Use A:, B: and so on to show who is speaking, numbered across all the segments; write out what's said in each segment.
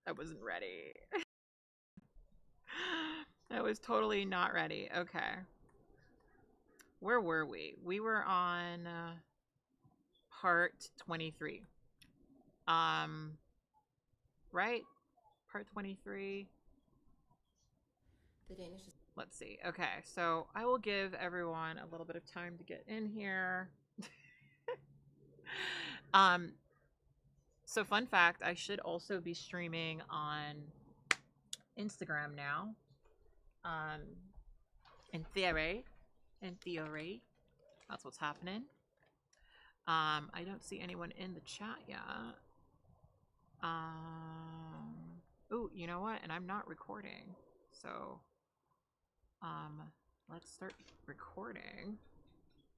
A: I wasn't ready. I was totally not ready. Okay. Where were we? We were on part 23. Um, right? Part 23.
B: The Danish.
A: Let's see. Okay, so I will give everyone a little bit of time to get in here. um, so fun fact, I should also be streaming on Instagram now. Um, in theory, that's what's happening. I don't see anyone in the chat yet. Oh, you know what? And I'm not recording, so let's start recording.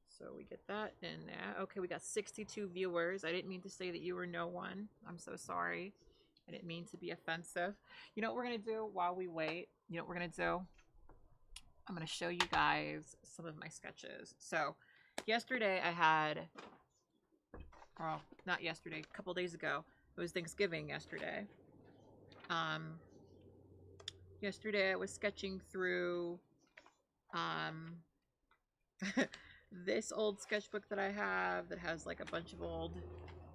A: So we get that in there. Okay, we got 62 viewers. I didn't mean to say that you were no one. I'm so sorry. I didn't mean to be offensive. You know what we're gonna do while we wait? You know what we're gonna do? I'm gonna show you guys some of my sketches. So yesterday I had, oh, not yesterday, a couple days ago. It was Thanksgiving yesterday. Yesterday I was sketching through this old sketchbook that I have that has like a bunch of old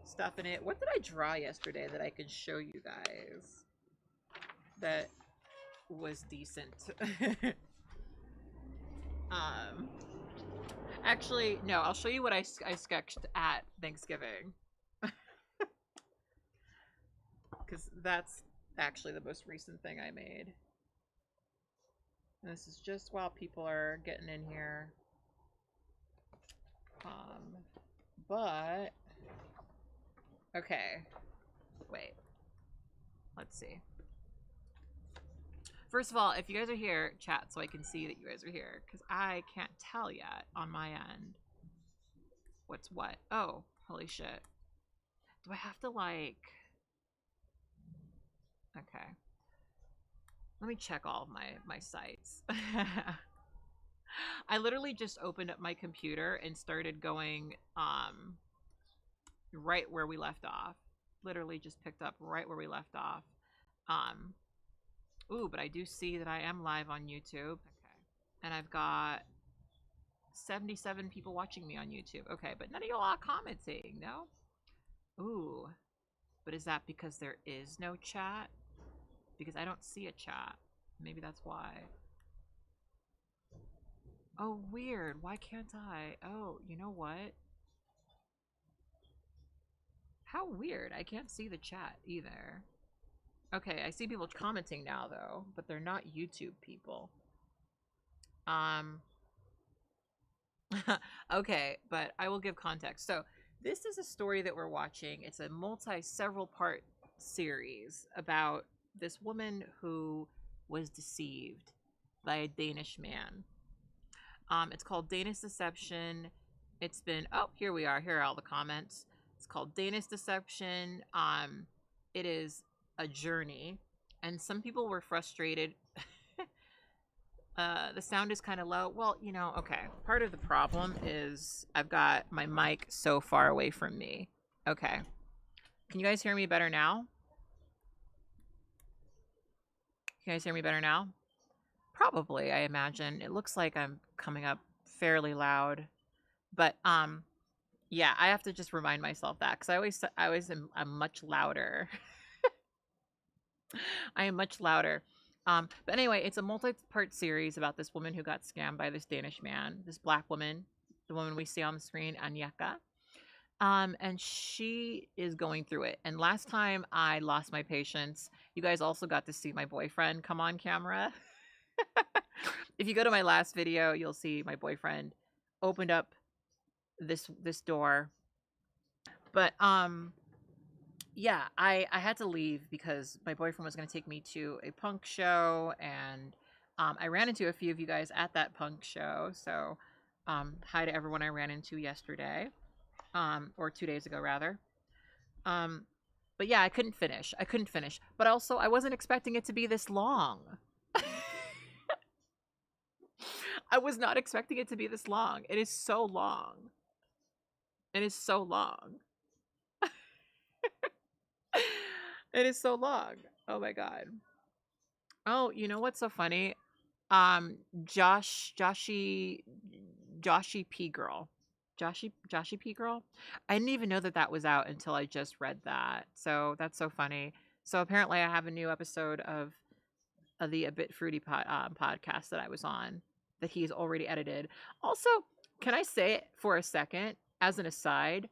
A: stuff in it. What did I draw yesterday that I could show you guys that was decent? Actually, no, I'll show you what I sketched at Thanksgiving. Because that's actually the most recent thing I made. And this is just while people are getting in here. But okay, wait, let's see. First of all, if you guys are here, chat so I can see that you guys are here, because I can't tell yet on my end what's what. Oh, holy shit. Do I have to like... Okay. Let me check all of my sites. I literally just opened up my computer and started going right where we left off. Literally just picked up right where we left off. Ooh, but I do see that I am live on YouTube. Okay. And I've got 77 people watching me on YouTube. Okay, but none of y'all are commenting, no? Ooh. But is that because there is no chat? Because I don't see a chat. Maybe that's why. Oh, weird. Why can't I? Oh, you know what? How weird. I can't see the chat either. Okay, I see people commenting now, though, but they're not YouTube people. Okay, but I will give context. So, this is a story that we're watching. It's a several part series about this woman who was deceived by a Danish man. It's called Danish Deception. It's been, oh, here we are. Here are all the comments. It's called Danish Deception. It is a journey, and some people were frustrated. The sound is kind of low. Well, you know, okay. Part of the problem is I've got my mic so far away from me. Okay. Can you guys hear me better now? Can you guys hear me better now? Probably, I imagine. It looks like I'm coming up fairly loud. But yeah, I have to just remind myself that because I'm much louder. I am much louder. But anyway, it's a multi-part series about this woman who got scammed by this Danish man, this black woman, the woman we see on the screen, Anyeka. And she is going through it. And last time I lost my patience, you guys also got to see my boyfriend come on camera. If you go to my last video, you'll see my boyfriend opened up this door. But yeah, I had to leave because my boyfriend was going to take me to a punk show, and I ran into a few of you guys at that punk show. So hi to everyone I ran into yesterday, or 2 days ago rather. But yeah, I couldn't finish. But also, I wasn't expecting it to be this long. I was not expecting it to be this long. It is so long. It is so long. It is so long. Oh my god. Oh, you know what's so funny? Josh, Joshy P girl, Joshy P girl. I didn't even know that that was out until I just read that. So that's so funny. So apparently, I have a new episode of the A Bit Fruity podcast that I was on that he's already edited. Also, can I say it for a second as an aside?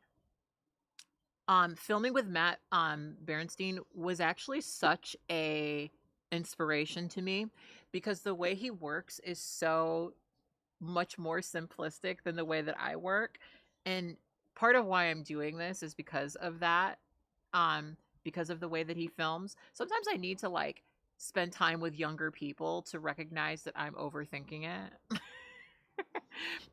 A: Filming with Matt Berenstein was actually such a inspiration to me because the way he works is so much more simplistic than the way that I work. And part of why I'm doing this is because of that. Because of the way that he films. Sometimes I need to like spend time with younger people to recognize that I'm overthinking it.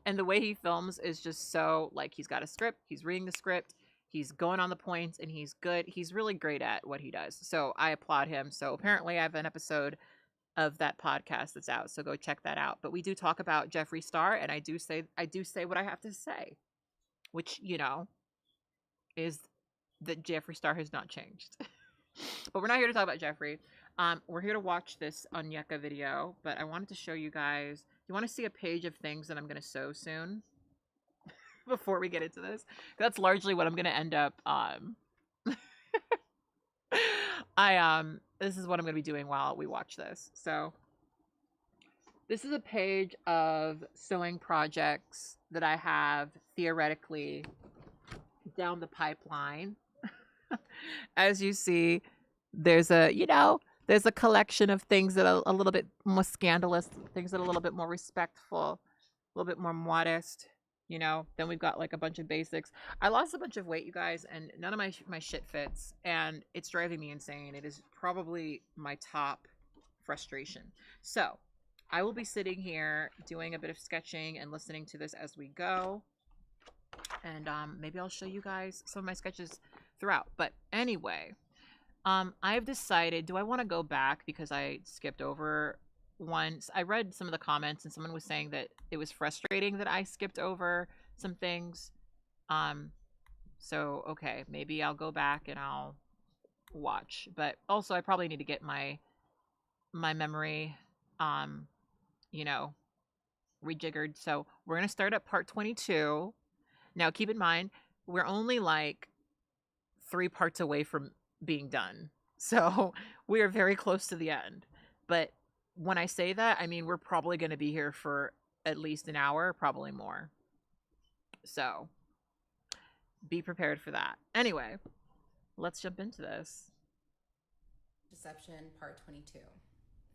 A: And the way he films is just so like he's got a script, he's reading the script, he's going on the points, and he's good. He's really great at what he does. So I applaud him. So apparently I have an episode of that podcast that's out. So go check that out. But we do talk about Jeffree Star, and I do say what I have to say, which, is that Jeffree Star has not changed. But we're not here to talk about Jeffree. We're here to watch this Onyeka video, but I wanted to show you guys. You want to see a page of things that I'm going to sew soon before we get into this? That's largely what I'm going to end up. This is what I'm going to be doing while we watch this. So this is a page of sewing projects that I have theoretically down the pipeline. As you see, there's there's a collection of things that are a little bit more scandalous, things that are a little bit more respectful, a little bit more modest. Then we've got like a bunch of basics. I lost a bunch of weight, you guys, and none of my shit fits, and it's driving me insane. It is probably my top frustration. So I will be sitting here doing a bit of sketching and listening to this as we go, and maybe I'll show you guys some of my sketches throughout. But anyway, I've decided, do I want to go back because I skipped over once? I read some of the comments and someone was saying that it was frustrating that I skipped over some things. So okay, maybe I'll go back and I'll watch. But also I probably need to get my memory you know, rejiggered. So we're gonna start at part 22. Now keep in mind, we're only like 3 parts away from being done. So we are very close to the end. But when I say that, I mean we're probably going to be here for at least an hour, probably more. So be prepared for that. Anyway, let's jump into this.
B: Deception, part 22.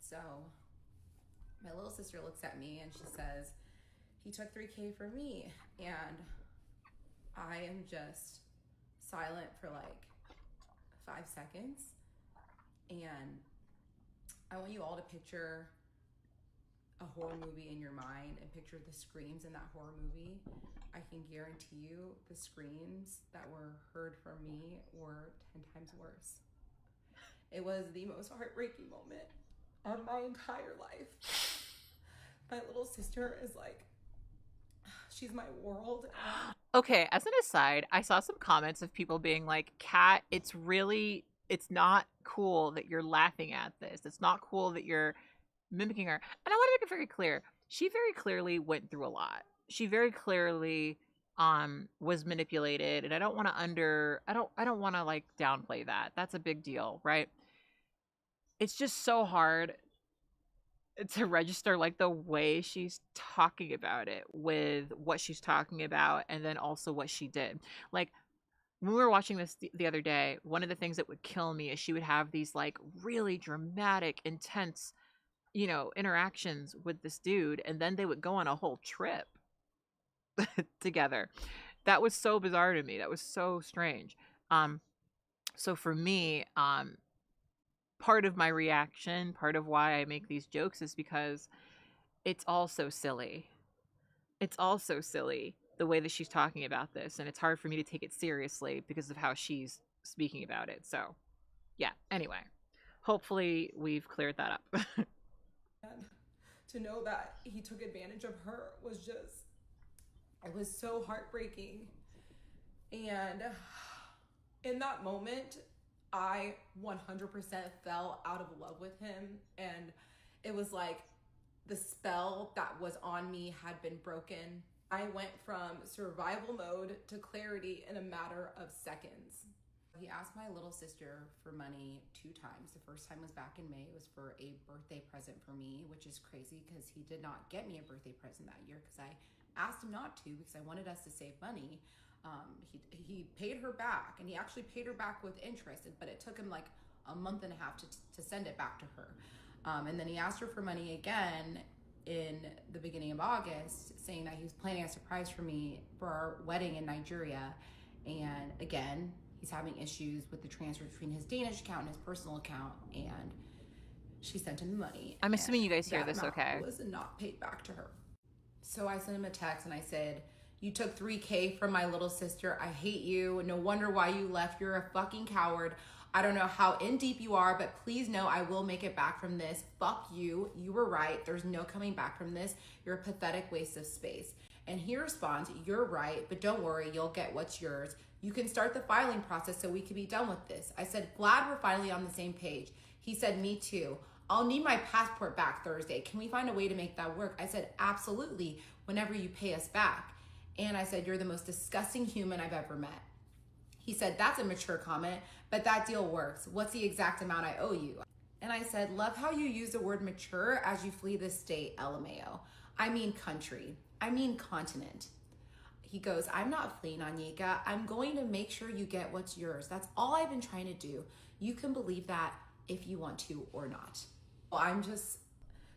B: So my little sister looks at me and she says, he took $3,000 from me. And I am just silent for like 5 seconds. And I want you all to picture a horror movie in your mind and picture the screams in that horror movie. I can guarantee you the screams that were heard from me were 10 times worse. It was the most heartbreaking moment of my entire life. My little sister is like, she's my world.
A: Okay, as an aside, I saw some comments of people being like, Kat, it's not cool that you're laughing at this. It's not cool that you're mimicking her. And I want to make it very clear. She very clearly went through a lot. She very clearly was manipulated, and I don't want to like downplay that. That's a big deal, right? It's just so hard to register like the way she's talking about it with what she's talking about and then also what she did. Like when we were watching this the other day, one of the things that would kill me is she would have these like really dramatic, intense, interactions with this dude, and then they would go on a whole trip together. That was so bizarre to me. That was so strange. So for me, part of my reaction, part of why I make these jokes is because it's all so silly. It's all so silly the way that she's talking about this, and it's hard for me to take it seriously because of how she's speaking about it. So, yeah, anyway, hopefully we've cleared that up.
B: And to know that he took advantage of her was just, it was so heartbreaking. And in that moment, I 100% fell out of love with him. And it was like the spell that was on me had been broken. I went from survival mode to clarity in a matter of seconds. He asked my little sister for money 2 times. The first time was back in May. It was for a birthday present for me, which is crazy because he did not get me a birthday present that year because I asked him not to because I wanted us to save money. He paid her back, and he actually paid her back with interest, but it took him like a month and a half to send it back to her. And then he asked her for money again in the beginning of August, saying that he was planning a surprise for me for our wedding in Nigeria. And again, he's having issues with the transfer between his Danish account and his personal account, and she sent him the money.
A: I'm assuming you guys hear this okay.
B: Was not paid back to her. So I sent him a text and I said, "You took $3K from my little sister. I hate you. No wonder why you left. You're a fucking coward. I don't know how in deep you are, but please know I will make it back from this. Fuck you. You were right. There's no coming back from this. You're a pathetic waste of space." And he responds, "You're right, but don't worry. You'll get what's yours. You can start the filing process so we can be done with this." I said, "Glad we're finally on the same page." He said, "Me too. I'll need my passport back Thursday. Can we find a way to make that work?" I said, "Absolutely, whenever you pay us back." And I said, "You're the most disgusting human I've ever met." He said, "That's a mature comment, but that deal works. What's the exact amount I owe you?" And I said, "Love how you use the word mature as you flee this state, LMAO. I mean country. I mean continent." He goes, "I'm not fleeing, Anyeka. I'm going to make sure you get what's yours. That's all I've been trying to do. You can believe that if you want to or not." Well, I'm just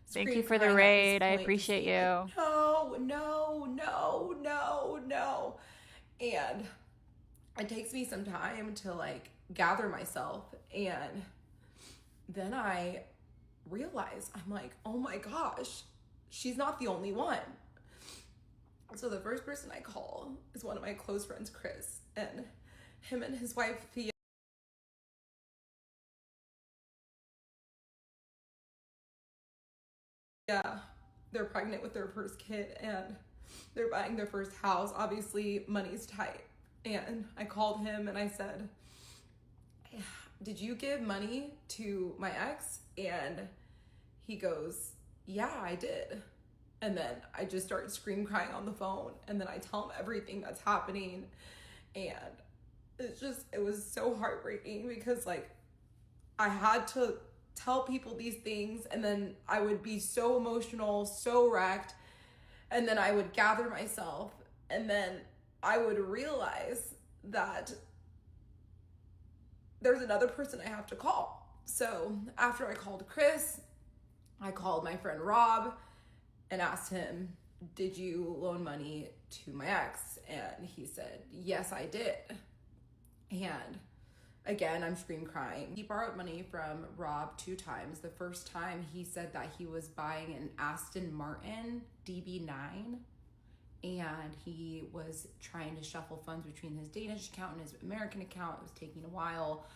A: Thank you for the raid. I appreciate you.
B: Like, no, no, no, no, no. And it takes me some time to like gather myself. And then I realize, I'm like, oh my gosh, she's not the only one. So the first person I call is one of my close friends, Chris, and him and his wife, Thea. Yeah, they're pregnant with their first kid and they're buying their first house. Obviously, money's tight. And I called him and I said, "Did you give money to my ex?" And he goes, "Yeah, I did." And then I just start scream crying on the phone. And then I tell him everything that's happening. And it was so heartbreaking because like I had to tell people these things, and then I would be so emotional, so wrecked, and then I would gather myself, and then I would realize that there's another person I have to call. So after I called Chris, I called my friend Rob and asked him, "Did you loan money to my ex?" And he said, "Yes, I did." And again, I'm scream crying. He borrowed money from Rob 2 times. The first time he said that he was buying an Aston Martin DB9, and he was trying to shuffle funds between his Danish account and his American account. It was taking a while.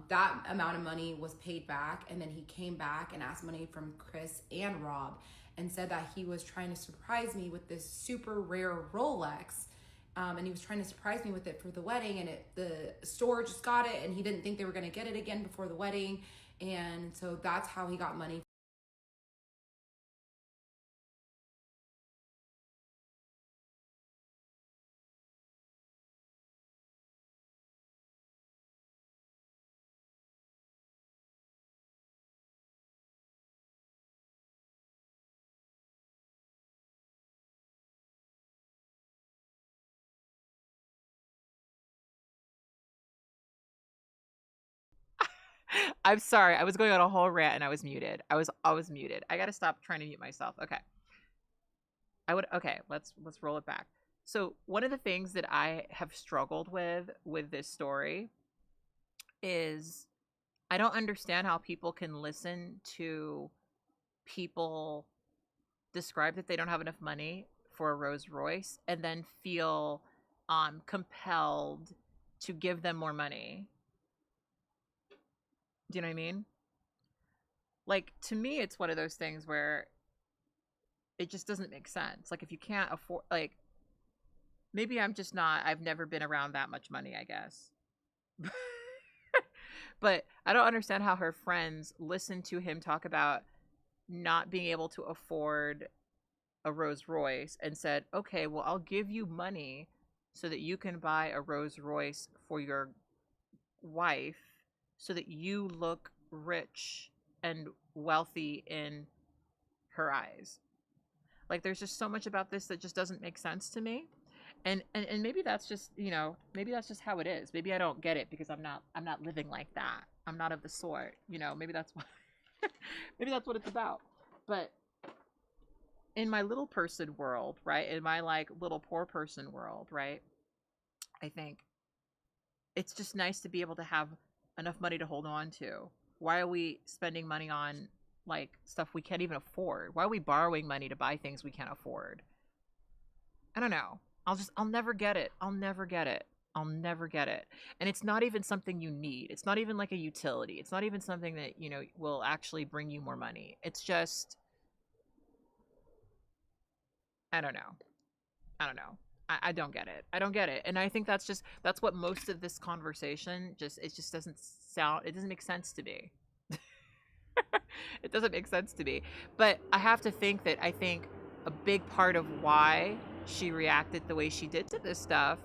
B: That amount of money was paid back, and then he came back and asked money from Chris and Rob and said that he was trying to surprise me with this super rare Rolex. And he was trying to surprise me with it for the wedding, and the store just got it, and he didn't think they were going to get it again before the wedding. And so that's how he got money.
A: I'm sorry. I was going on a whole rant and I was muted. I was muted. I got to stop trying to mute myself. Okay. Okay, let's roll it back. So, one of the things that I have struggled with this story is I don't understand how people can listen to people describe that they don't have enough money for a Rolls Royce and then feel compelled to give them more money. Do you know what I mean? Like, to me, it's one of those things where it just doesn't make sense. Like, if you can't afford, like, maybe I'm just not, I've never been around that much money, I guess. But I don't understand how her friends listened to him talk about not being able to afford a Rolls Royce and said, okay, well, I'll give you money so that you can buy a Rolls Royce for your wife so that you look rich and wealthy in her eyes. Like, there's just so much about this that just doesn't make sense to me. And maybe that's just, maybe that's just how it is. Maybe I don't get it because I'm not living like that. I'm not of the sort, maybe that's what maybe that's what it's about. But in my little person world, right? In my like little poor person world, right? I think it's just nice to be able to have enough money to hold on to. Why are we spending money on like stuff we can't even afford? Why are we borrowing money to buy things we can't afford? I don't know. I'll never get it. I'll never get it. I'll never get it. And it's not even something you need. It's not even like a utility. It's not even something that, will actually bring you more money. It's just, I don't know. I don't know. I don't get it. I don't get it. And I think that's what most of this conversation it just doesn't sound, it doesn't make sense to me. It doesn't make sense to me. But I have to think that I think a big part of why she reacted the way she did to this stuff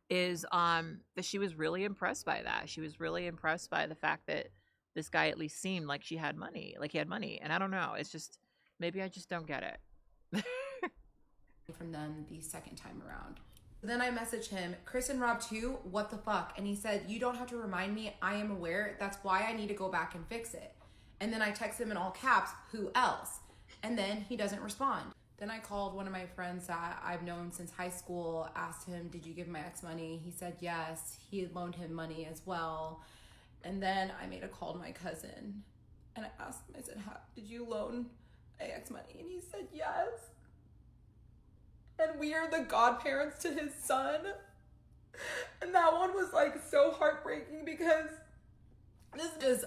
A: is that she was really impressed by that. She was really impressed by the fact that this guy at least seemed like he had money. And I don't know. It's just maybe I just don't get it.
B: From them the second time around. Then I messaged him, Chris and Rob too, what the fuck? And he said, you don't have to remind me, I am aware, that's why I need to go back and fix it. And then I text him in all caps, who else? And then he doesn't respond. Then I called one of my friends that I've known since high school, asked him, did you give my ex money? He said yes, he had loaned him money as well. And then I made a call to my cousin and I asked him, I said, did you loan my ex money? And he said yes. And we are the godparents to his son. And that one was like so heartbreaking because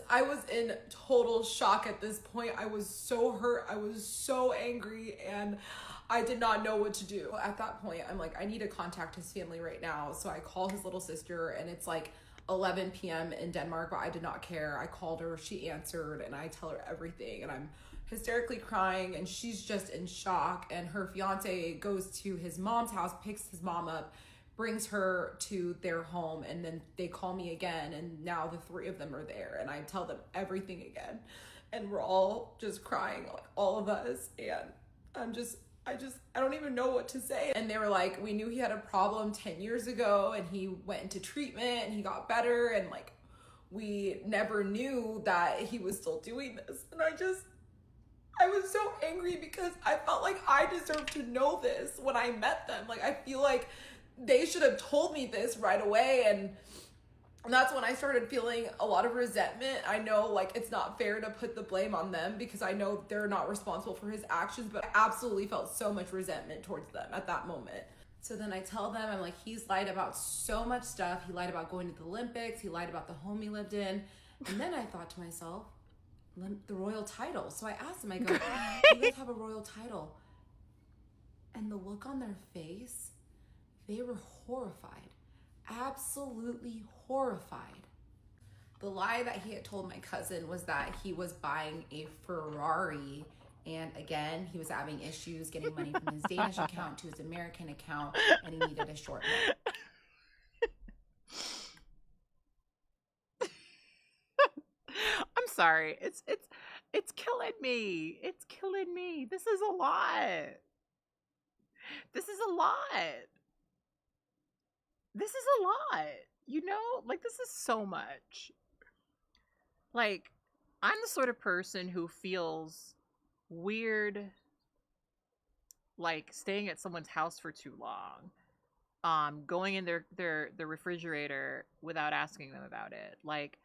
B: I was in total shock at this point. I was so hurt. I was so angry and I did not know what to do. At that point, I'm like, I need to contact his family right now. So I call his little sister and it's like 11 p.m. in Denmark, but I did not care. I called her, she answered, and I tell her everything. And I'm hysterically crying and she's just in shock. And her fiance goes to his mom's house, picks his mom up, brings her to their home, and then they call me again, and now the three of them are there and I tell them everything again and we're all just crying, like all of us. And I don't even know what to say. And they were like, we knew he had a problem 10 years ago and he went into treatment and he got better, and like we never knew that he was still doing this. And I was so angry because I felt like I deserved to know this when I met them. Like, I feel like they should have told me this right away. And that's when I started feeling a lot of resentment. I know like it's not fair to put the blame on them because I know they're not responsible for his actions, but I absolutely felt so much resentment towards them at that moment. So then I tell them, I'm like, he's lied about so much stuff. He lied about going to the Olympics. He lied about the home he lived in. And then I thought to myself, the royal title. So I asked him, I go, do you guys have a royal title? And the look on their face, they were horrified, absolutely horrified. The lie that he had told my cousin was that he was buying a Ferrari, and again, he was having issues getting money from his Danish account to his American account, and he needed a short note.
A: I'm sorry. It's killing me. It's killing me. This is a lot. This is a lot. This is a lot. Like, this is so much. Like, I'm the sort of person who feels weird like staying at someone's house for too long. Going in their refrigerator without asking them about it. Like,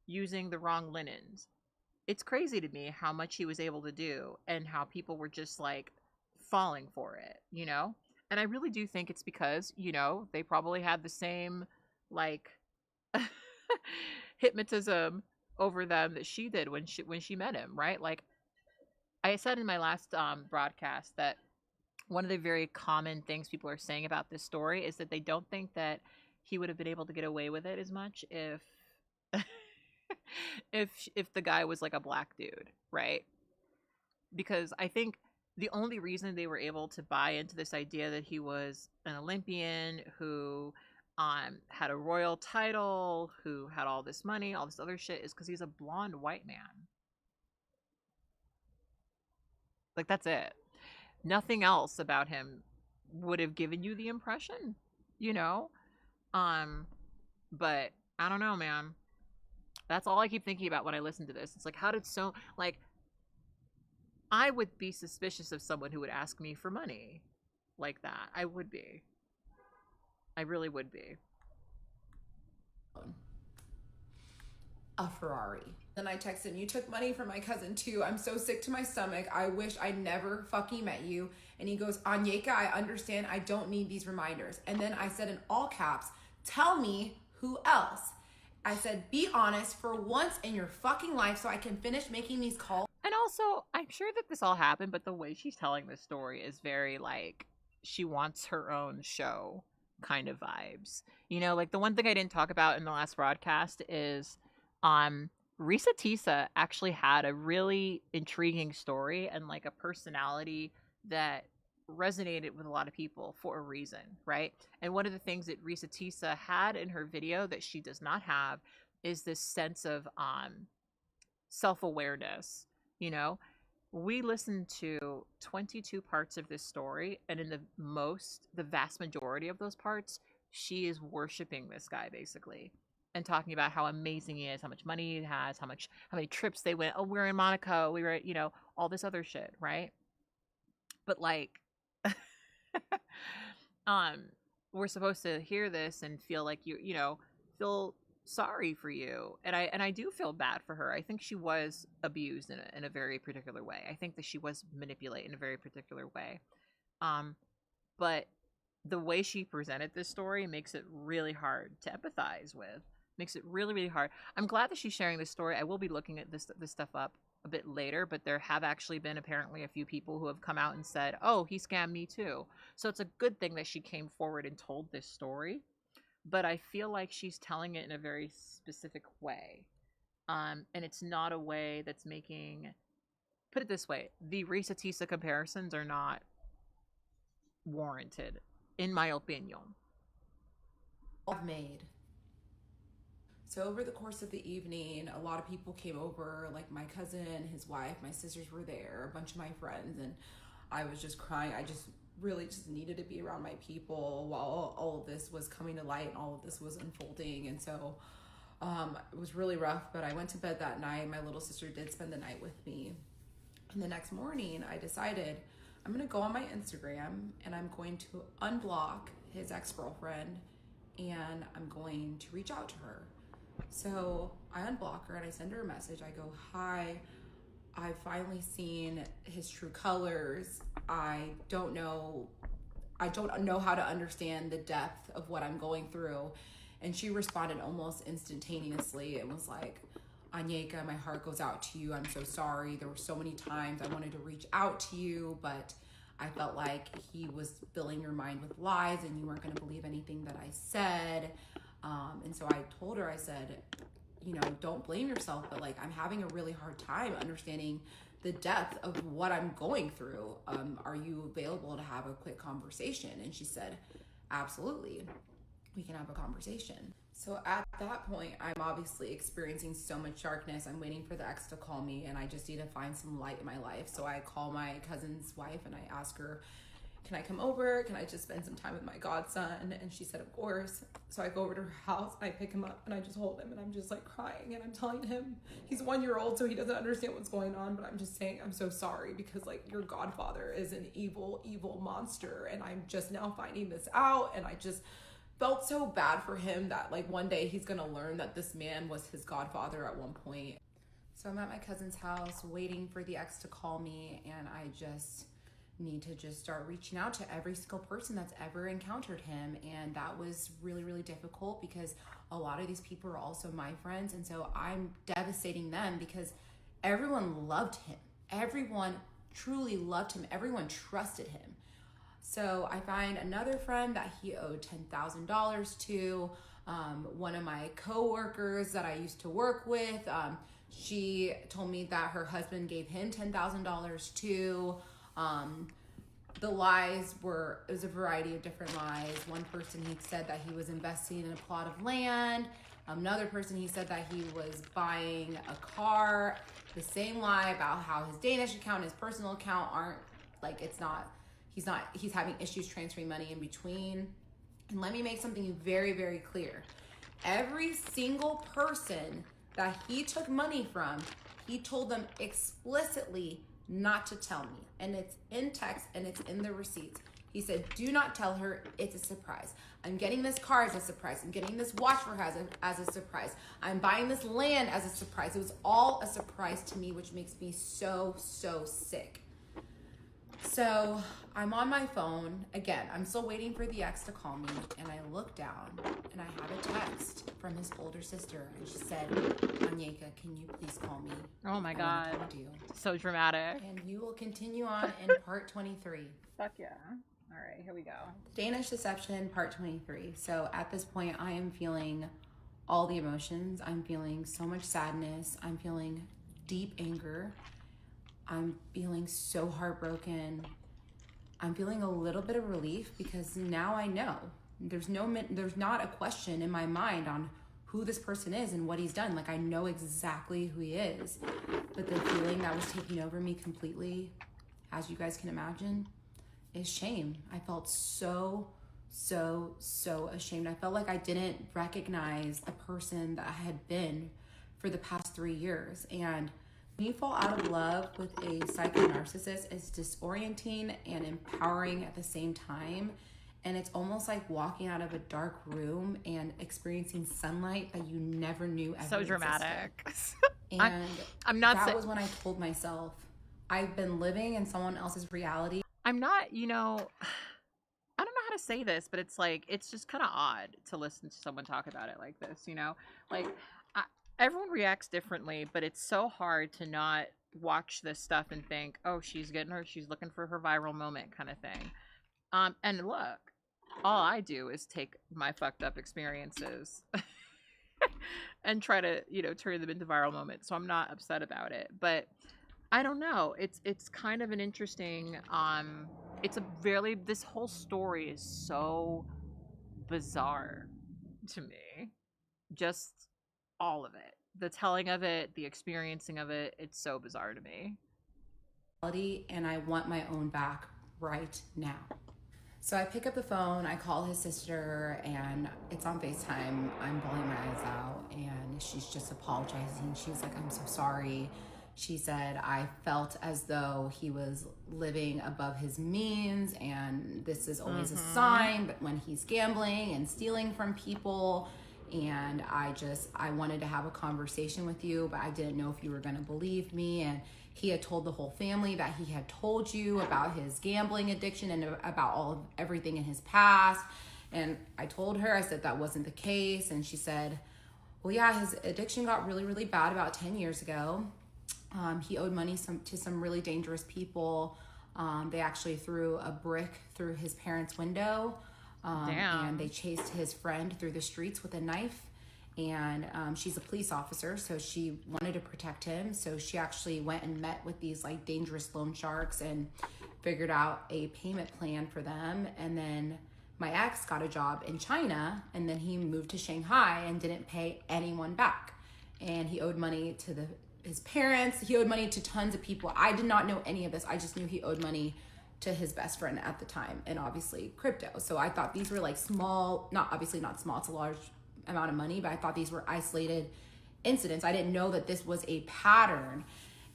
A: using the wrong linens. It's crazy to me how much he was able to do and how people were just like falling for it. And I really do think it's because, they probably had the same like hypnotism over them that she did when she met him, right? Like I said in my last broadcast that one of the very common things people are saying about this story is that they don't think that he would have been able to get away with it as much if if the guy was like a black dude, right? Because I think the only reason they were able to buy into this idea that he was an Olympian who had a royal title, who had all this money, all this other shit, is because he's a blonde white man. Like, that's it. Nothing else about him would have given you the impression, you know? Um, but I don't know, man. That's all I keep thinking about when I listen to this. It's like, how did so, like, I would be suspicious of someone who would ask me for money like that. I would be. I really would be.
B: A Ferrari. Then I texted, you took money from my cousin too. I'm so sick to my stomach. I wish I never fucking met you. And he goes, Anyeka, I understand. I don't need these reminders. And then I said in all caps, tell me who else. I said, be honest for once in your fucking life so I can finish making these calls.
A: And also, I'm sure that this all happened, but the way she's telling this story is very like she wants her own show kind of vibes. You know, like the one thing I didn't talk about in the last broadcast is Risa Tisa actually had a really intriguing story and like a personality that resonated with a lot of people for a reason, right? And one of the things that Risa Tisa had in her video that she does not have is this sense of self-awareness. You know, we listened to 22 parts of this story, and in the vast majority of those parts, she is worshiping this guy basically and talking about how amazing he is, how much money he has, how many trips they went. Oh, we're in Monaco, we were, you know, all this other shit, right? But like um we're supposed to hear this and feel like you know, feel sorry for you. And I do feel bad for her. I think she was abused in a very particular way. I think that she was manipulated in a very particular way. But the way she presented this story makes it really hard to empathize with. Makes it really, really hard. I'm glad that she's sharing this story. I will be looking at this stuff up a bit later, but there have actually been apparently a few people who have come out and said, oh, he scammed me too. So it's a good thing that she came forward and told this story. But I feel like she's telling it in a very specific way. And it's not a way that's making, put it this way, the Risa Tisa comparisons are not warranted, in my opinion.
B: I've made. So over the course of the evening, a lot of people came over, like my cousin, his wife, my sisters were there, a bunch of my friends, and I was just crying. I just really just needed to be around my people while all of this was coming to light and all of this was unfolding. And so it was really rough, but I went to bed that night. My little sister did spend the night with me. And the next morning, I decided I'm going to go on my Instagram and I'm going to unblock his ex-girlfriend and I'm going to reach out to her. So I unblock her and I send her a message. I go, hi, I've finally seen his true colors. I don't know how to understand the depth of what I'm going through. And she responded almost instantaneously. It was like, Anyeka, my heart goes out to you. I'm so sorry. There were so many times I wanted to reach out to you, but I felt like he was filling your mind with lies and you weren't going to believe anything that I said. And so I told her, I said, you know, don't blame yourself, but like, I'm having a really hard time understanding the depth of what I'm going through. Are you available to have a quick conversation? And she said, absolutely, we can have a conversation. So at that point, I'm obviously experiencing so much darkness. I'm waiting for the ex to call me and I just need to find some light in my life. So I call my cousin's wife and I ask her, can I come over? Can I just spend some time with my godson? And she said, of course. So I go over to her house and I pick him up and I just hold him and I'm just like crying and I'm telling him he's 1 year old, so he doesn't understand what's going on. But I'm just saying, I'm so sorry because like your godfather is an evil, evil monster. And I'm just now finding this out. And I just felt so bad for him that like one day he's going to learn that this man was his godfather at one point. So I'm at my cousin's house waiting for the ex to call me and I just need to just start reaching out to every single person that's ever encountered him. And that was really, really difficult because a lot of these people are also my friends. And so I'm devastating them because everyone loved him. Everyone truly loved him. Everyone trusted him. So I find another friend that he owed $10,000 to. One of my coworkers that I used to work with, she told me that her husband gave him $10,000 to. The lies were, it was a variety of different lies. One person, he said that he was investing in a plot of land. Another person, he said that he was buying a car. The same lie about how his Danish account and his personal account aren't, like, it's not, he's having issues transferring money in between. And let me make something very, very clear. Every single person that he took money from, he told them explicitly not to tell me. And it's in text and it's in the receipts. He said, do not tell her, it's a surprise. I'm getting this car as a surprise. I'm getting this watch for her as a surprise. I'm buying this land as a surprise. It was all a surprise to me, which makes me so, so sick. So I'm on my phone. Again, I'm still waiting for the ex to call me. And I look down and I have a text from his older sister. And she said, Anyeka, can you please call me?
A: Oh my God.
B: I want to talk to you.
A: So dramatic.
B: And you will continue on in part 23.
A: Fuck yeah. All right, here we go.
B: Danish deception, part 23. So at this point, I am feeling all the emotions. I'm feeling so much sadness. I'm feeling deep anger. I'm feeling so heartbroken. I'm feeling a little bit of relief because now I know. There's not a question in my mind on who this person is and what he's done. Like, I know exactly who he is. But the feeling that was taking over me completely, as you guys can imagine, is shame. I felt so ashamed. I felt like I didn't recognize the person that I had been for the past 3 years. And when you fall out of love with a psycho narcissist, it's disorienting and empowering at the same time. And it's almost like walking out of a dark room and experiencing sunlight that you never knew ever
A: So dramatic.
B: And
A: I'm not
B: that was when I told myself, I've been living in someone else's reality.
A: I'm not, I don't know how to say this, but it's like, it's just kind of odd to listen to someone talk about it like this, Like, everyone reacts differently, but it's so hard to not watch this stuff and think, oh, she's looking for her viral moment kind of thing. And look, all I do is take my fucked up experiences and try to, turn them into viral moments. So I'm not upset about it, but I don't know. It's kind of an interesting, this whole story is so bizarre to me. Just all of it. The telling of it, the experiencing of it, it's so bizarre to me.
B: And I want my own back right now. So I pick up the phone, I call his sister, and it's on FaceTime. I'm bawling my eyes out, and she's just apologizing. She's like, I'm so sorry. She said, I felt as though he was living above his means, and this is always a sign, but when he's gambling and stealing from people, and I wanted to have a conversation with you, but I didn't know if you were going to believe me. And he had told the whole family that he had told you about his gambling addiction and about everything in his past. And I told her, I said that wasn't the case. And she said, well, yeah, his addiction got really, really bad about 10 years ago. He owed money to some really dangerous people. They actually threw a brick through his parents' window. And they chased his friend through the streets with a knife. And she's a police officer, so she wanted to protect him. So she actually went and met with these like dangerous loan sharks and figured out a payment plan for them. And then my ex got a job in China, and then he moved to Shanghai and didn't pay anyone back. And he owed money to his parents. He owed money to tons of people. I did not know any of this. I just knew he owed money to his best friend at the time, and obviously crypto. So I thought these were like small, obviously not small, it's a large amount of money, but I thought these were isolated incidents. I didn't know that this was a pattern.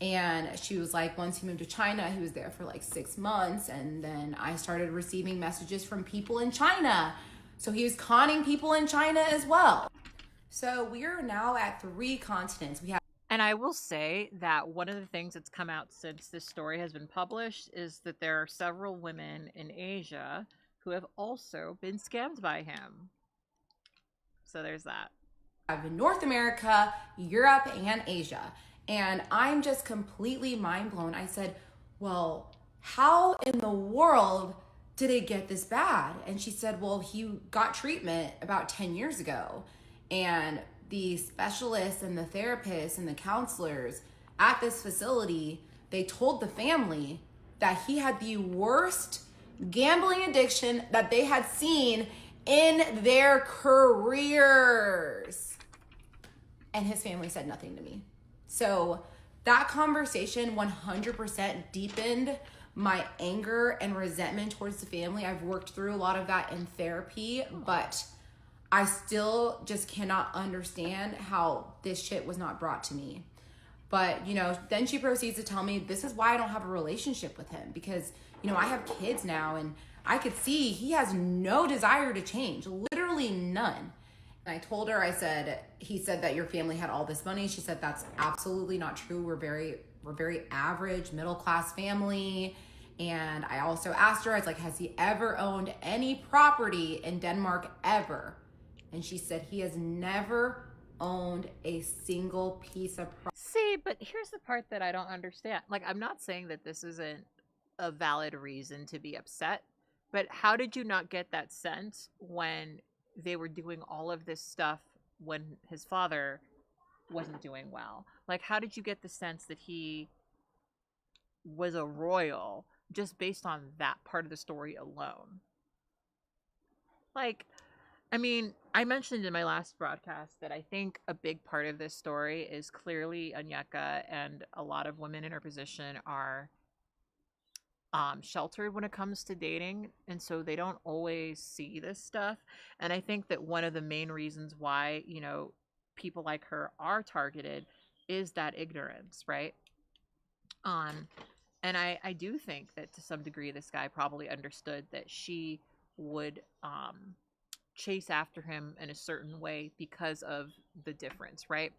B: And she was like, once he moved to China, he was there for like 6 months, and then I started receiving messages from people in China. So he was conning people in China as well. So we are now at 3 continents.
A: And I will say that one of the things that's come out since this story has been published is that there are several women in Asia who have also been scammed by him. So there's that.
B: I have in North America, Europe, and Asia. And I'm just completely mind blown. I said, well, how in the world did it get this bad? And she said, well, he got treatment about 10 years ago. And the specialists and the therapists and the counselors at this facility, they told the family that he had the worst gambling addiction that they had seen in their careers. And his family said nothing to me. So that conversation 100% deepened my anger and resentment towards the family. I've worked through a lot of that in therapy, but I still just cannot understand how this shit was not brought to me. But, then she proceeds to tell me this is why I don't have a relationship with him, because, I have kids now and I could see he has no desire to change, literally none. And I told her, he said that your family had all this money. She said, that's absolutely not true. We're very average, middle-class family. And I also asked her, I was like, has he ever owned any property in Denmark ever? And she said he has never owned a single piece of property.
A: See, but here's the part that I don't understand. Like, I'm not saying that this isn't a valid reason to be upset, but how did you not get that sense when they were doing all of this stuff when his father wasn't doing well? Like, how did you get the sense that he was a royal just based on that part of the story alone? Like, I mean, I mentioned in my last broadcast that I think a big part of this story is clearly Anyeka and a lot of women in her position are sheltered when it comes to dating, and so they don't always see this stuff. And I think that one of the main reasons why people like her are targeted is that ignorance, right? And I do think that to some degree this guy probably understood that she would chase after him in a certain way because of the difference, right?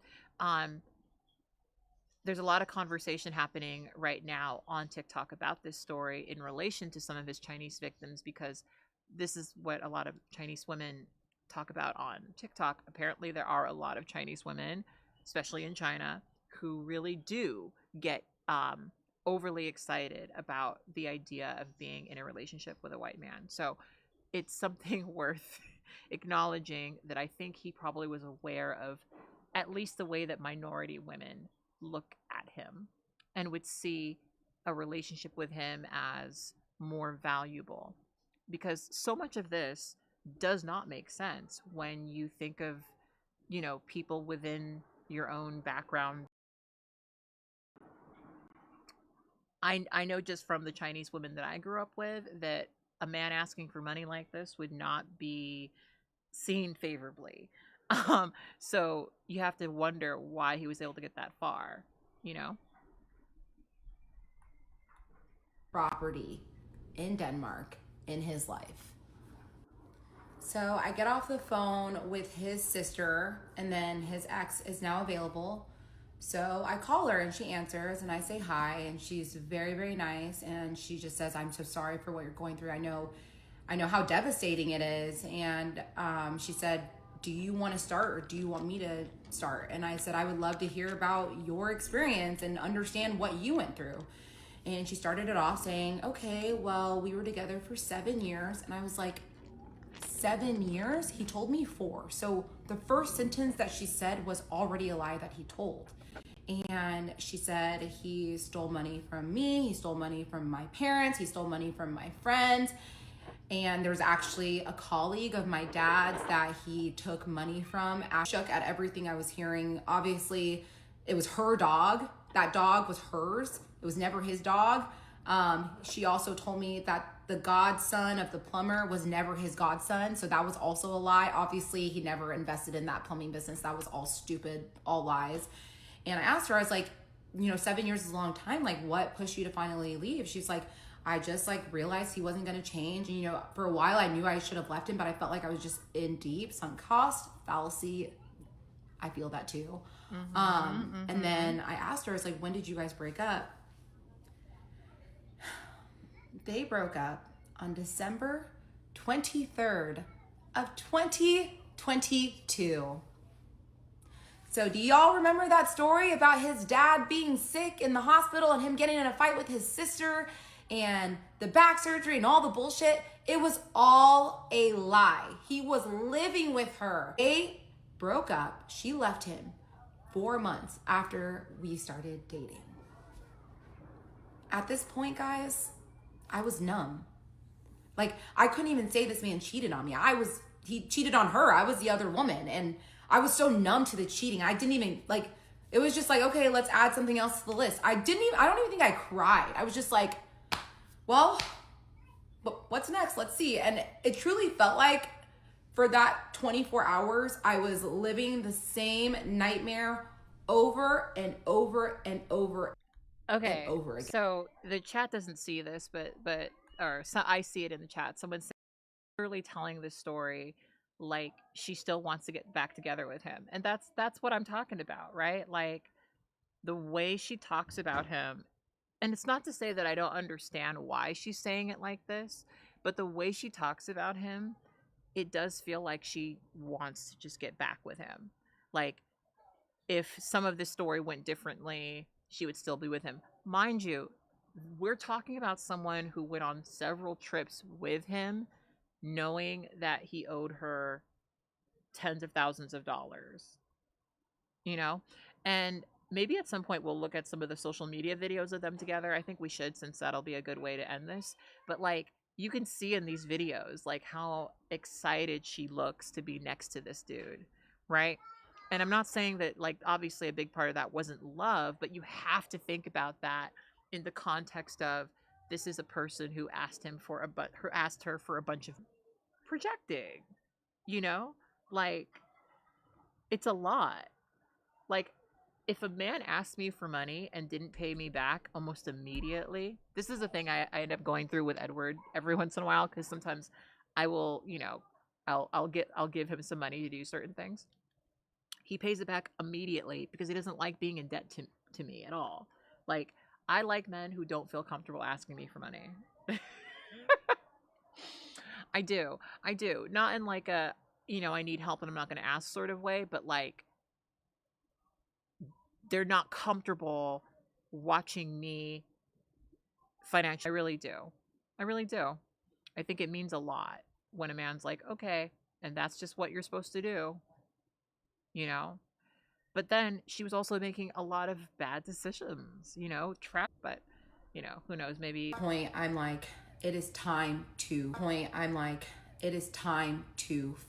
A: There's a lot of conversation happening right now on TikTok about this story in relation to some of his Chinese victims, because this is what a lot of Chinese women talk about on TikTok. Apparently, there are a lot of Chinese women, especially in China, who really do get overly excited about the idea of being in a relationship with a white man. So it's something worth acknowledging that I think he probably was aware of at least the way that minority women look at him and would see a relationship with him as more valuable, because so much of this does not make sense when you think of people within your own background. I know just from the Chinese women that I grew up with that a man asking for money like this would not be seen favorably. So you have to wonder why he was able to get that far,
B: Property in Denmark in his life. So I get off the phone with his sister, and then his ex is now available. So I call her and she answers, and I say hi, and she's very, very nice. And she just says, I'm so sorry for what you're going through. I know how devastating it is. And she said, do you want to start or do you want me to start? And I said, I would love to hear about your experience and understand what you went through. And she started it off saying, okay, well, we were together for 7 years. And I was like, 7 years? He told me 4. So the first sentence that she said was already a lie that he told. And she said he stole money from me, he stole money from my parents, he stole money from my friends. And there's actually a colleague of my dad's that he took money from. I shook at everything I was hearing. Obviously, it was her dog. That dog was hers. It was never his dog. She also told me that the godson of the plumber was never his godson. So that was also a lie. Obviously, he never invested in that plumbing business. That was all stupid, all lies. And I asked her, I was like, 7 years is a long time. Like, what pushed you to finally leave? She's like, I just realized he wasn't going to change. And, for a while I knew I should have left him, but I felt like I was just in deep sunk cost fallacy. I feel that too. And then I asked her, I was like, when did you guys break up? They broke up on December 23rd of 2022. So do y'all remember that story about his dad being sick in the hospital and him getting in a fight with his sister and the back surgery and all the bullshit, it was all a lie. He was living with her. They broke up. She left him 4 months after we started dating. At this point, guys, I was numb. Like, I couldn't even say this man cheated on me. He cheated on her. I was the other woman. And I was so numb to the cheating. I didn't even, like, it was just like, okay, let's add something else to the list. I don't even think I cried. I was just like, well, but what's next? Let's see. And it truly felt like for that 24 hours, I was living the same nightmare over and over and over
A: Okay,
B: and over again.
A: so the chat doesn't see this, or so I see it in the chat. Someone's literally telling this story like she still wants to get back together with him, and that's what I'm talking about, right? Like the way she talks about him, and it's not to say that I don't understand why she's saying it like this, but the way she talks about him, it does feel like she wants to just get back with him. Like if some of this story went differently, she would still be with him. Mind you, we're talking about someone who went on several trips with him, knowing that he owed her tens of thousands of dollars, you know? And maybe at some point we'll look at some of the social media videos of them together. I think we should, since that'll be a good way to end this. But like, you can see in these videos, like how excited she looks to be next to this dude, right? And I'm not saying that, like, obviously a big part of that wasn't love, but you have to think about that in the context of this is a person who asked asked her for a bunch of projecting, you know? Like, it's a lot. Like, if a man asked me for money and didn't pay me back almost immediately, this is a thing I end up going through with Edward every once in a while, because sometimes I will, I'll give him some money to do certain things. He pays it back immediately because he doesn't like being in debt to me at all. Like, I like men who don't feel comfortable asking me for money. I do. I do. Not in like a, I need help and I'm not going to ask sort of way, but like they're not comfortable watching me financially. I really do. I really do. I think it means a lot when a man's like, okay, and that's just what you're supposed to do, you know? But then she was also making a lot of bad decisions, but who knows, maybe
B: Point, I'm like, it is time to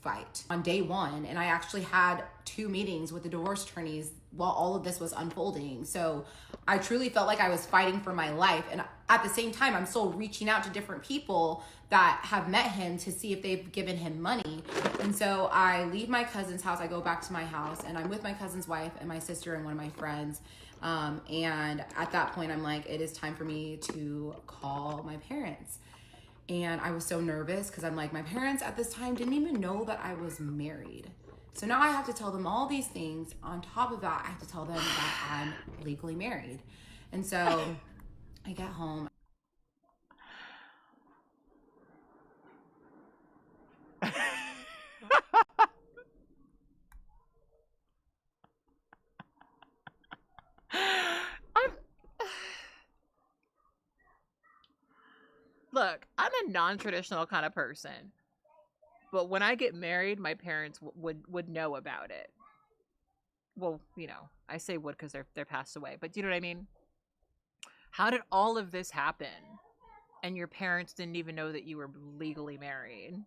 B: fight. On day one, and I actually had 2 meetings with the divorce attorneys while all of this was unfolding. So I truly felt like I was fighting for my life. And at the same time, I'm still reaching out to different people that have met him to see if they've given him money. And so I leave my cousin's house, I go back to my house, and I'm with my cousin's wife and my sister and one of my friends. And at that point, I'm like, it is time for me to call my parents. And I was so nervous because I'm like, my parents at this time didn't even know that I was married. So now I have to tell them all these things. On top of that, I have to tell them that I'm legally married. And so I get home.
A: I'm look, I'm a non-traditional kind of person. But when I get married, my parents would know about it. Well, I say would because they're passed away, but do you know what I mean? How did all of this happen and your parents didn't even know that you were legally married?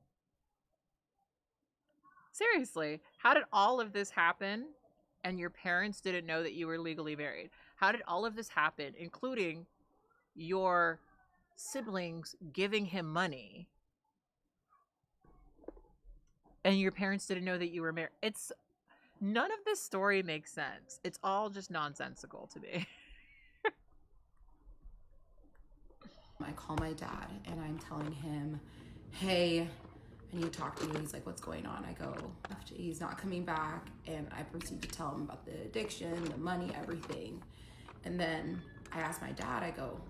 A: Seriously, how did all of this happen and your parents didn't know that you were legally married? How did all of this happen, including your siblings giving him money, and your parents didn't know that you were married? It's none of this story makes sense. It's all just nonsensical to me.
B: I call my dad and I'm telling him, hey, I need to talk to you. He's like, what's going on? I go, he's not coming back. And I proceed to tell him about the addiction, the money, everything. And then I ask my dad, I go,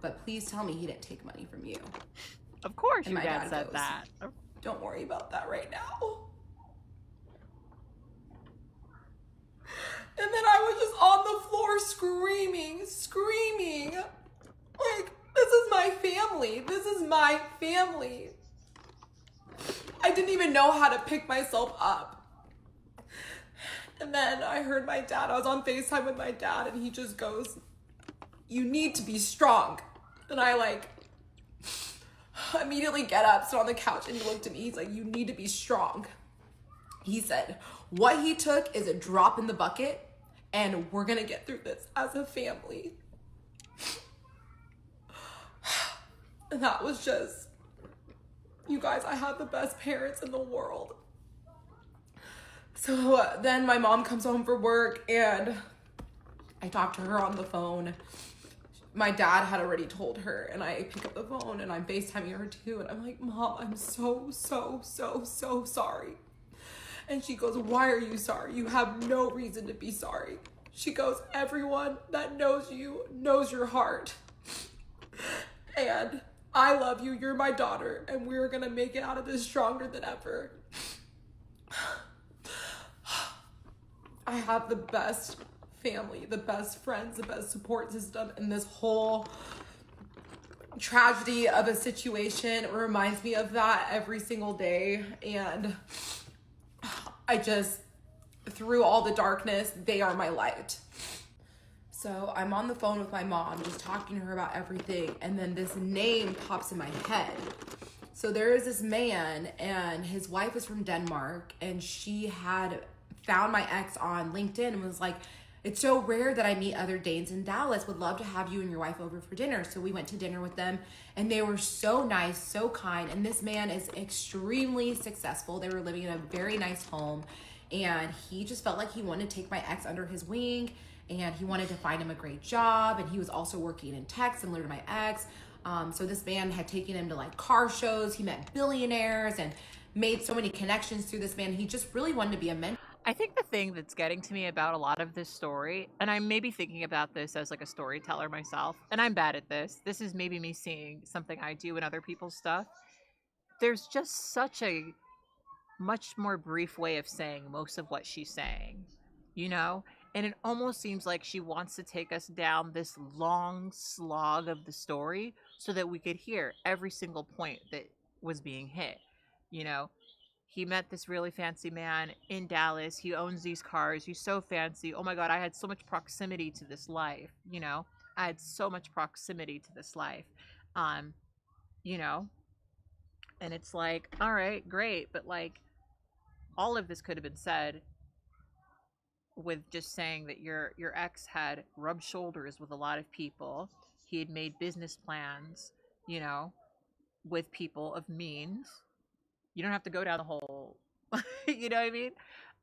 B: but please tell me he didn't take money from you.
A: Of course
B: And
A: your
B: my
A: dad said
B: goes,
A: that.
B: don't worry about that right now. And then I was just on the floor screaming. Like, this is my family. my family. I didn't even know how to pick myself up. And then I heard my dad, I was on FaceTime with my dad, and he just goes, you need to be strong. And I like immediately get up, sit on the couch, and he looked at me, he's like, you need to be strong. He said, what he took is a drop in the bucket, and we're gonna get through this as a family. And that was just, you guys, I have the best parents in the world. So then my mom comes home from work, and I talk to her on the phone. My dad had already told her, and I pick up the phone and I'm FaceTiming her too. And I'm like, Mom, I'm so sorry. And she goes, why are you sorry? You have no reason to be sorry. She goes, everyone that knows you knows your heart. And I love you. You're my daughter. And we're going to make it out of this stronger than ever. I have the best family, the best friends, the best support system in this whole tragedy of a situation. It reminds me of that every single day. And I just, through all the darkness, they are my light. So I'm on the phone with my mom, just talking to her about everything. And then this name pops in my head. So there is this man, and his wife is from Denmark, and she had found my ex on LinkedIn and was like, it's so rare that I meet other Danes in Dallas. Would love to have you and your wife over for dinner. So we went to dinner with them, and they were so nice, so kind. And this man is extremely successful. They were living in a very nice home, and he just felt like he wanted to take my ex under his wing, and he wanted to find him a great job. And he was also working in tech, similar to my ex. So this man had taken him to like car shows. He met billionaires and made so many connections through this man. He just really wanted to be a mentor.
A: I think the thing that's getting to me about a lot of this story, and I'm maybe thinking about this as like a storyteller myself, and I'm bad at this. This is maybe me seeing something I do in other people's stuff. There's just such a much more brief way of saying most of what she's saying, you know? And it almost seems like she wants to take us down this long slog of the story so that we could hear every single point that was being hit, you know? He met this really fancy man in Dallas. He owns these cars. He's so fancy. Oh my God, I had so much proximity to this life, you know? I had so much proximity to this life. You know? And it's like, all right, great, but like all of this could have been said with just saying that your ex had rubbed shoulders with a lot of people. He had made business plans, you know, with people of means. You don't have to go down the whole, you know what I mean?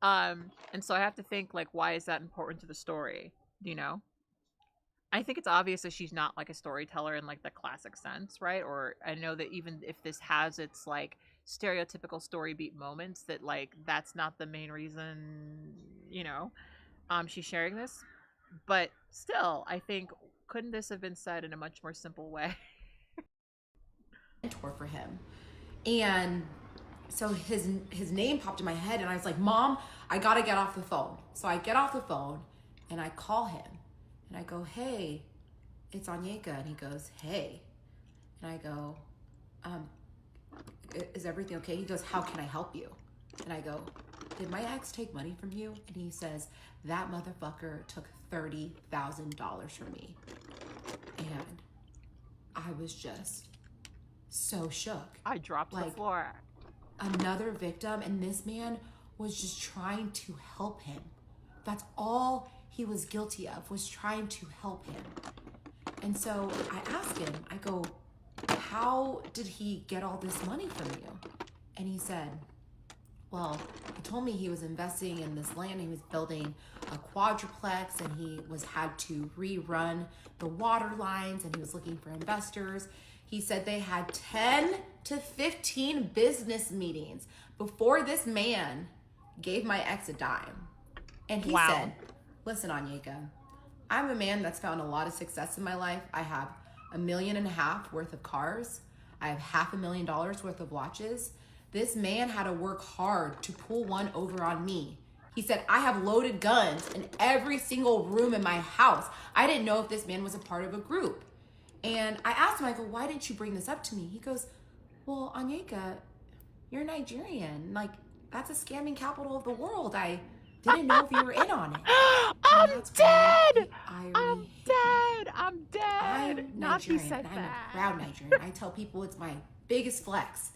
A: And so I have to think, like, why is that important to the story? You know? I think it's obvious that she's not like a storyteller in like the classic sense, right? Or I know that even if this has its like stereotypical story beat moments, that like that's not the main reason, you know, she's sharing this. But still, I think couldn't this have been said in a much more simple way?
B: Mentor for him. And so his name popped in my head, and I was like, Mom, I gotta get off the phone. So I get off the phone and I call him and I go, hey, it's Anyeka. And he goes, hey. And I go, is everything okay? He goes, how can I help you? And I go, did my ex take money from you? And he says, that motherfucker took $30,000 from me. And I was just so shook.
A: I dropped to the floor.
B: Another victim, and this man was just trying to help him. That's all he was guilty of, was trying to help him. And so I asked him, I go, how did he get all this money from you? And he said, well, he told me he was investing in this land. He was building a quadruplex, and he had to rerun the water lines, and he was looking for investors. He said they had 10 to 15 business meetings before this man gave my ex a dime. And he said, listen, Anyeka, I'm a man that's found a lot of success in my life. I have $1.5 million worth of cars. I have $500,000 worth of watches. This man had to work hard to pull one over on me. He said, I have loaded guns in every single room in my house. I didn't know if this man was a part of a group. And I asked him, I go, why didn't you bring this up to me? He goes, well, Anyeka, you're Nigerian. Like, that's a scamming capital of the world. I didn't know if you were in on it. And
A: I'm
B: that's
A: dead.
B: when the irony hit me.
A: I'm dead.
B: I'm
A: Not he
B: Nigerian,
A: said
B: and I'm
A: that.
B: a proud Nigerian. I tell people it's my biggest flex.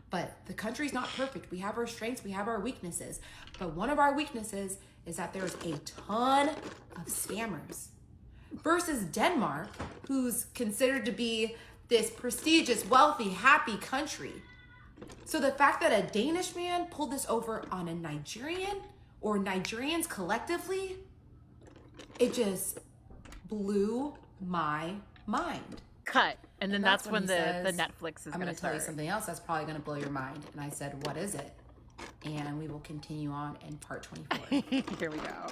B: But the country's not perfect. We have our strengths, we have our weaknesses. But one of our weaknesses is that there's a ton of scammers. Versus Denmark, who's considered to be this prestigious, wealthy, happy country. So the fact that a Danish man pulled this over on a Nigerian, or Nigerians collectively, it just blew my mind.
A: Cut. And then that's when
B: he
A: the
B: says,
A: Netflix is
B: I'm
A: going
B: going
A: to
B: to tell you
A: start.
B: something else that's probably going to blow your mind. And I said, what is it? And we will continue on in part 24.
A: Here we go.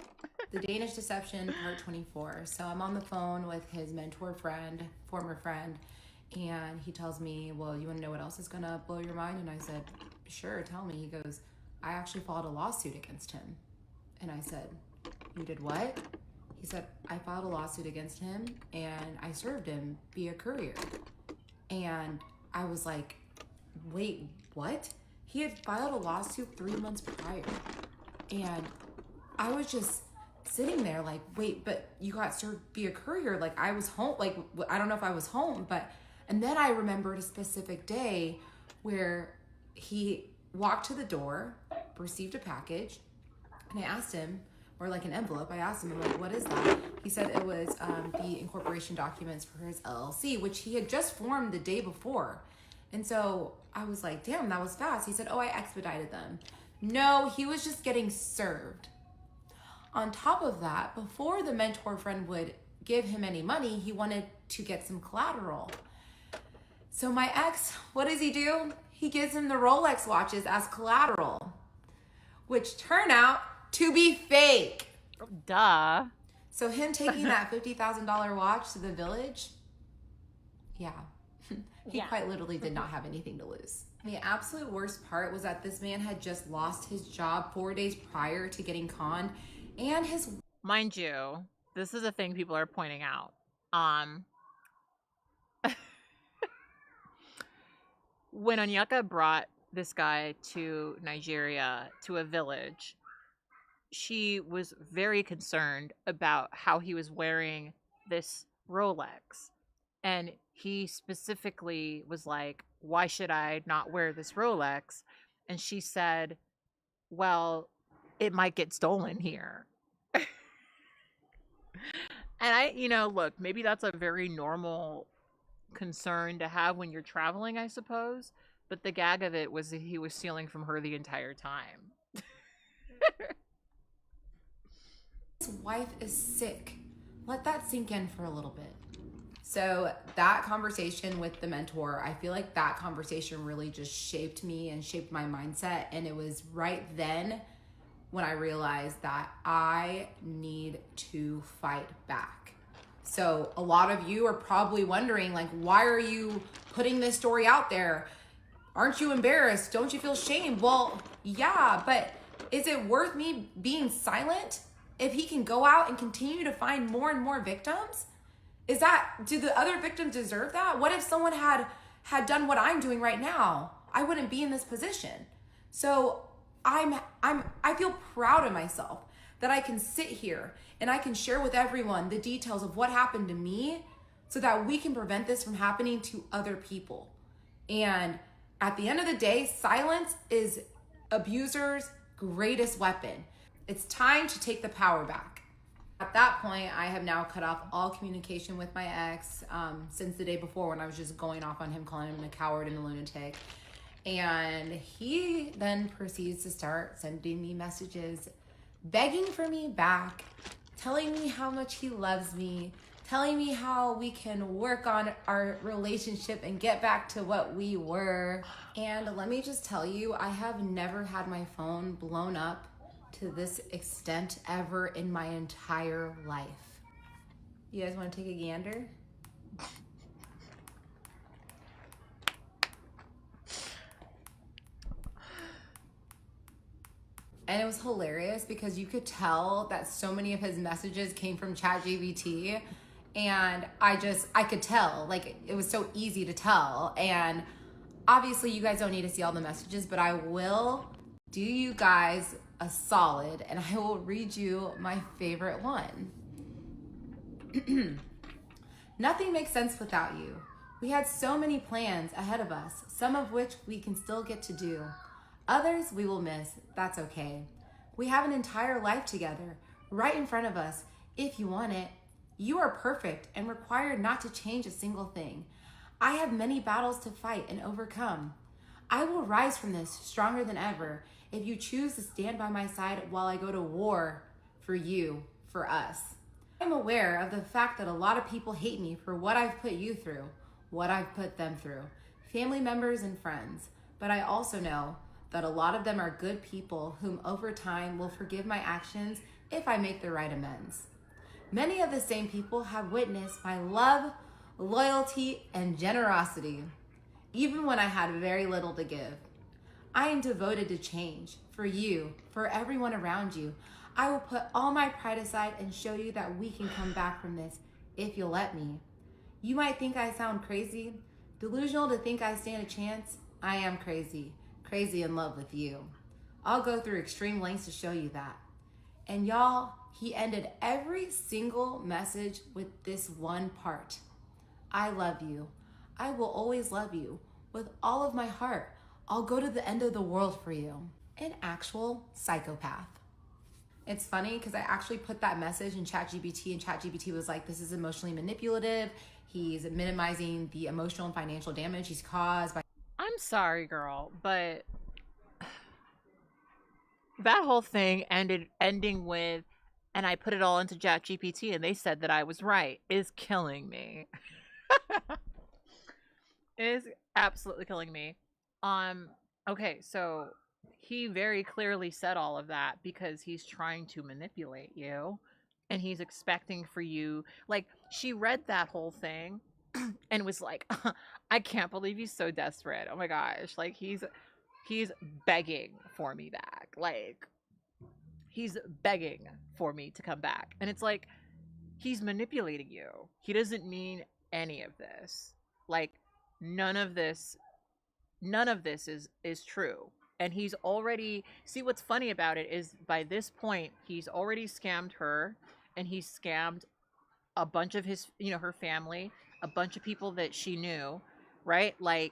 B: The Danish Deception, part 24. So I'm on the phone with his mentor friend, former friend, and he tells me, well, you want to know what else is going to blow your mind? And I said, sure, tell me. He goes, I actually filed a lawsuit against him. And I said, you did what? He said, I filed a lawsuit against him and I served him via courier. And I was like, wait, what? He had filed a lawsuit 3 months prior. And I was just sitting there like, wait, but you got served via courier. Like, I was home. Like, I don't know if I was home, but, and then I remembered a specific day where he walked to the door, received a package, and I asked him, or like an envelope, I asked him, I'm like, what is that? He said it was the incorporation documents for his LLC, which he had just formed the day before. And so I was like, damn, that was fast. He said, oh, I expedited them. No, he was just getting served. On top of that, before the mentor friend would give him any money, he wanted to get some collateral. So my ex, what does he do? He gives him the Rolex watches as collateral, which turn out to be fake.
A: Duh.
B: So him taking that $50,000 watch to the village, yeah, he quite literally did not have anything to lose. The absolute worst part was that this man had just lost his job 4 days prior to getting conned, and his...
A: Mind you, this is a thing people are pointing out. When Onyeka brought this guy to Nigeria, to a village, she was very concerned about how he was wearing this Rolex. And he specifically was like, why should I not wear this Rolex? And she said, well, it might get stolen here. And look, maybe that's a very normal concern to have when you're traveling, I suppose. But the gag of it was that he was stealing from her the entire time.
B: His wife is sick. Let that sink in for a little bit. So that conversation with the mentor, I feel like that conversation really just shaped me and shaped my mindset. And it was right then when I realized that I need to fight back. So a lot of you are probably wondering, like, why are you putting this story out there? Aren't you embarrassed? Don't you feel shame? Well, yeah, but is it worth me being silent if he can go out and continue to find more and more victims? Do the other victims deserve that? What if someone had done what I'm doing right now? I wouldn't be in this position. So I feel proud of myself that I can sit here and I can share with everyone the details of what happened to me so that we can prevent this from happening to other people. And at the end of the day, silence is abusers' greatest weapon. It's time to take the power back. At that point, I have now cut off all communication with my ex since the day before when I was just going off on him, calling him a coward and a lunatic. And he then proceeds to start sending me messages, begging for me back, telling me how much he loves me, telling me how we can work on our relationship and get back to what we were. And let me just tell you, I have never had my phone blown up to this extent ever in my entire life. You guys want to take a gander? And it was hilarious because you could tell that so many of his messages came from ChatGPT. And I could tell, like, it was so easy to tell. And obviously, you guys don't need to see all the messages, but I will do you guys a solid and I will read you my favorite one. Nothing makes sense without you. We had so many plans ahead of us, some of which we can still get to do. Others we will miss. That's okay. We have an entire life together, right in front of us, if you want it. You are perfect and required not to change a single thing. I have many battles to fight and overcome. I will rise from this stronger than ever if you choose to stand by my side while I go to war for you, for us. I'm aware of the fact that a lot of people hate me for what I've put you through, what I've put them through, family members and friends. But I also know that a lot of them are good people whom over time will forgive my actions if I make the right amends. Many of the same people have witnessed my love, loyalty, and generosity, even when I had very little to give. I am devoted to change for you, for everyone around you. I will put all my pride aside and show you that we can come back from this if you'll let me. You might think I sound crazy, delusional to think I stand a chance. I am crazy, crazy in love with you. I'll go through extreme lengths to show you that. And y'all, he ended every single message with this one part. I love you. I will always love you with all of my heart. I'll go to the end of the world for you. An actual psychopath. It's funny because I actually put that message in ChatGPT, and ChatGPT was like, this is emotionally manipulative. He's minimizing the emotional and financial damage he's caused by.
A: I'm sorry, girl, but that whole thing ending with, and I put it all into ChatGPT and they said that I was right, is killing me. It is absolutely killing me. Um, okay, so he very clearly said all of that because he's trying to manipulate you and he's expecting for you, like, she read that whole thing and was like, I can't believe he's so desperate. Oh my gosh, like he's begging for me back. Like he's begging for me to come back. And it's like he's manipulating you. He doesn't mean any of this. Like none of this none of this is true. And he's already, see, what's funny about it is by this point he's already scammed her, and he's scammed a bunch of his, her family, a bunch of people that she knew, right? Like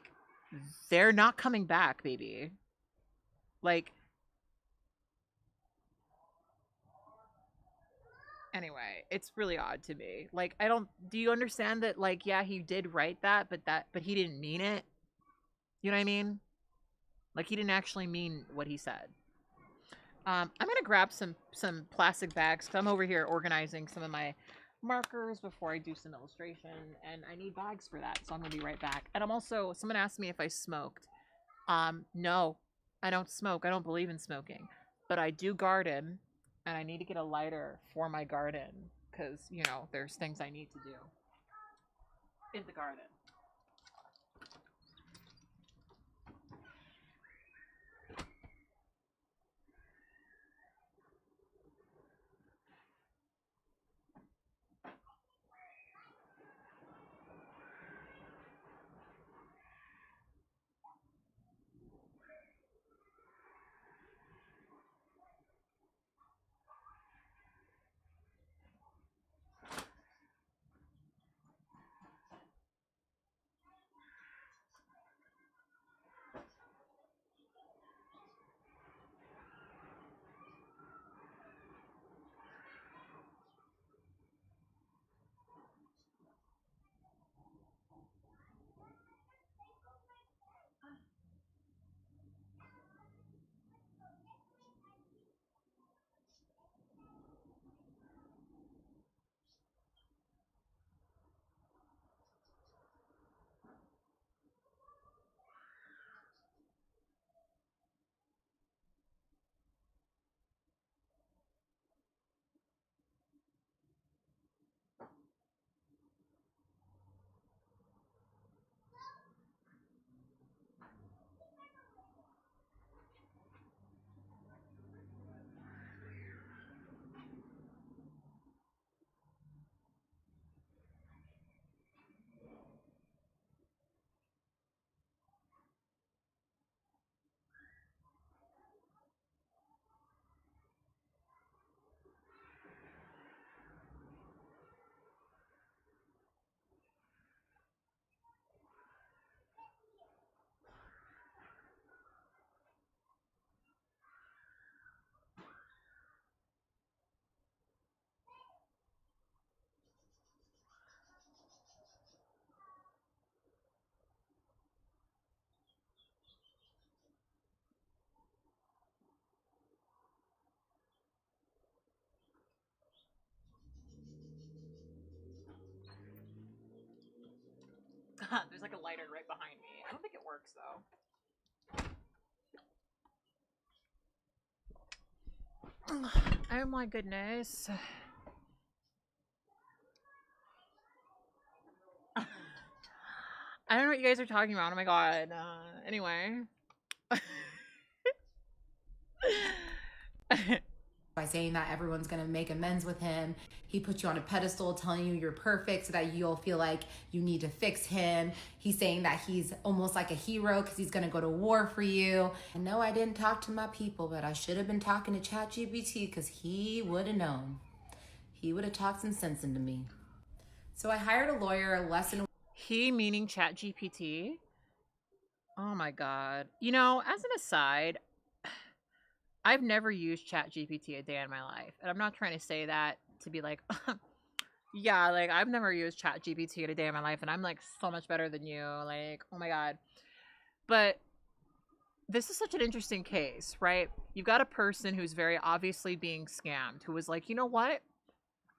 A: they're not coming back, baby. Like, anyway, it's really odd to me. Like, I don't, do you understand that, like, yeah, he did write that, but he didn't mean it? You know what I mean? Like, he didn't actually mean what he said. I'm gonna grab some plastic bags because I'm over here organizing some of my markers before I do some illustration, and I need bags for that. So I'm gonna be right back. And I'm also, someone asked me if I smoked. No, I don't smoke. I don't believe in smoking, but I do garden, and I need to get a lighter for my garden because there's things I need to do in the garden. There's like a lighter right behind me. I don't think it works though. Oh my goodness. I don't know what you guys are talking about. Oh my god. Anyway.
B: By saying that everyone's going to make amends with him. He puts you on a pedestal telling you you're perfect so that you'll feel like you need to fix him. He's saying that he's almost like a hero because he's going to go to war for you. And no, I didn't talk to my people, but I should have been talking to ChatGPT because he would have known. He would have talked some sense into me. So I hired a lawyer less than.
A: He meaning ChatGPT? Oh my god. You know, as an aside, I've never used ChatGPT a day in my life. And I'm not trying to say that to be like, yeah, like I've never used ChatGPT in a day in my life and I'm like so much better than you. Like, oh my god. But this is such an interesting case, right? You've got a person who's very obviously being scammed, who was like, you know what?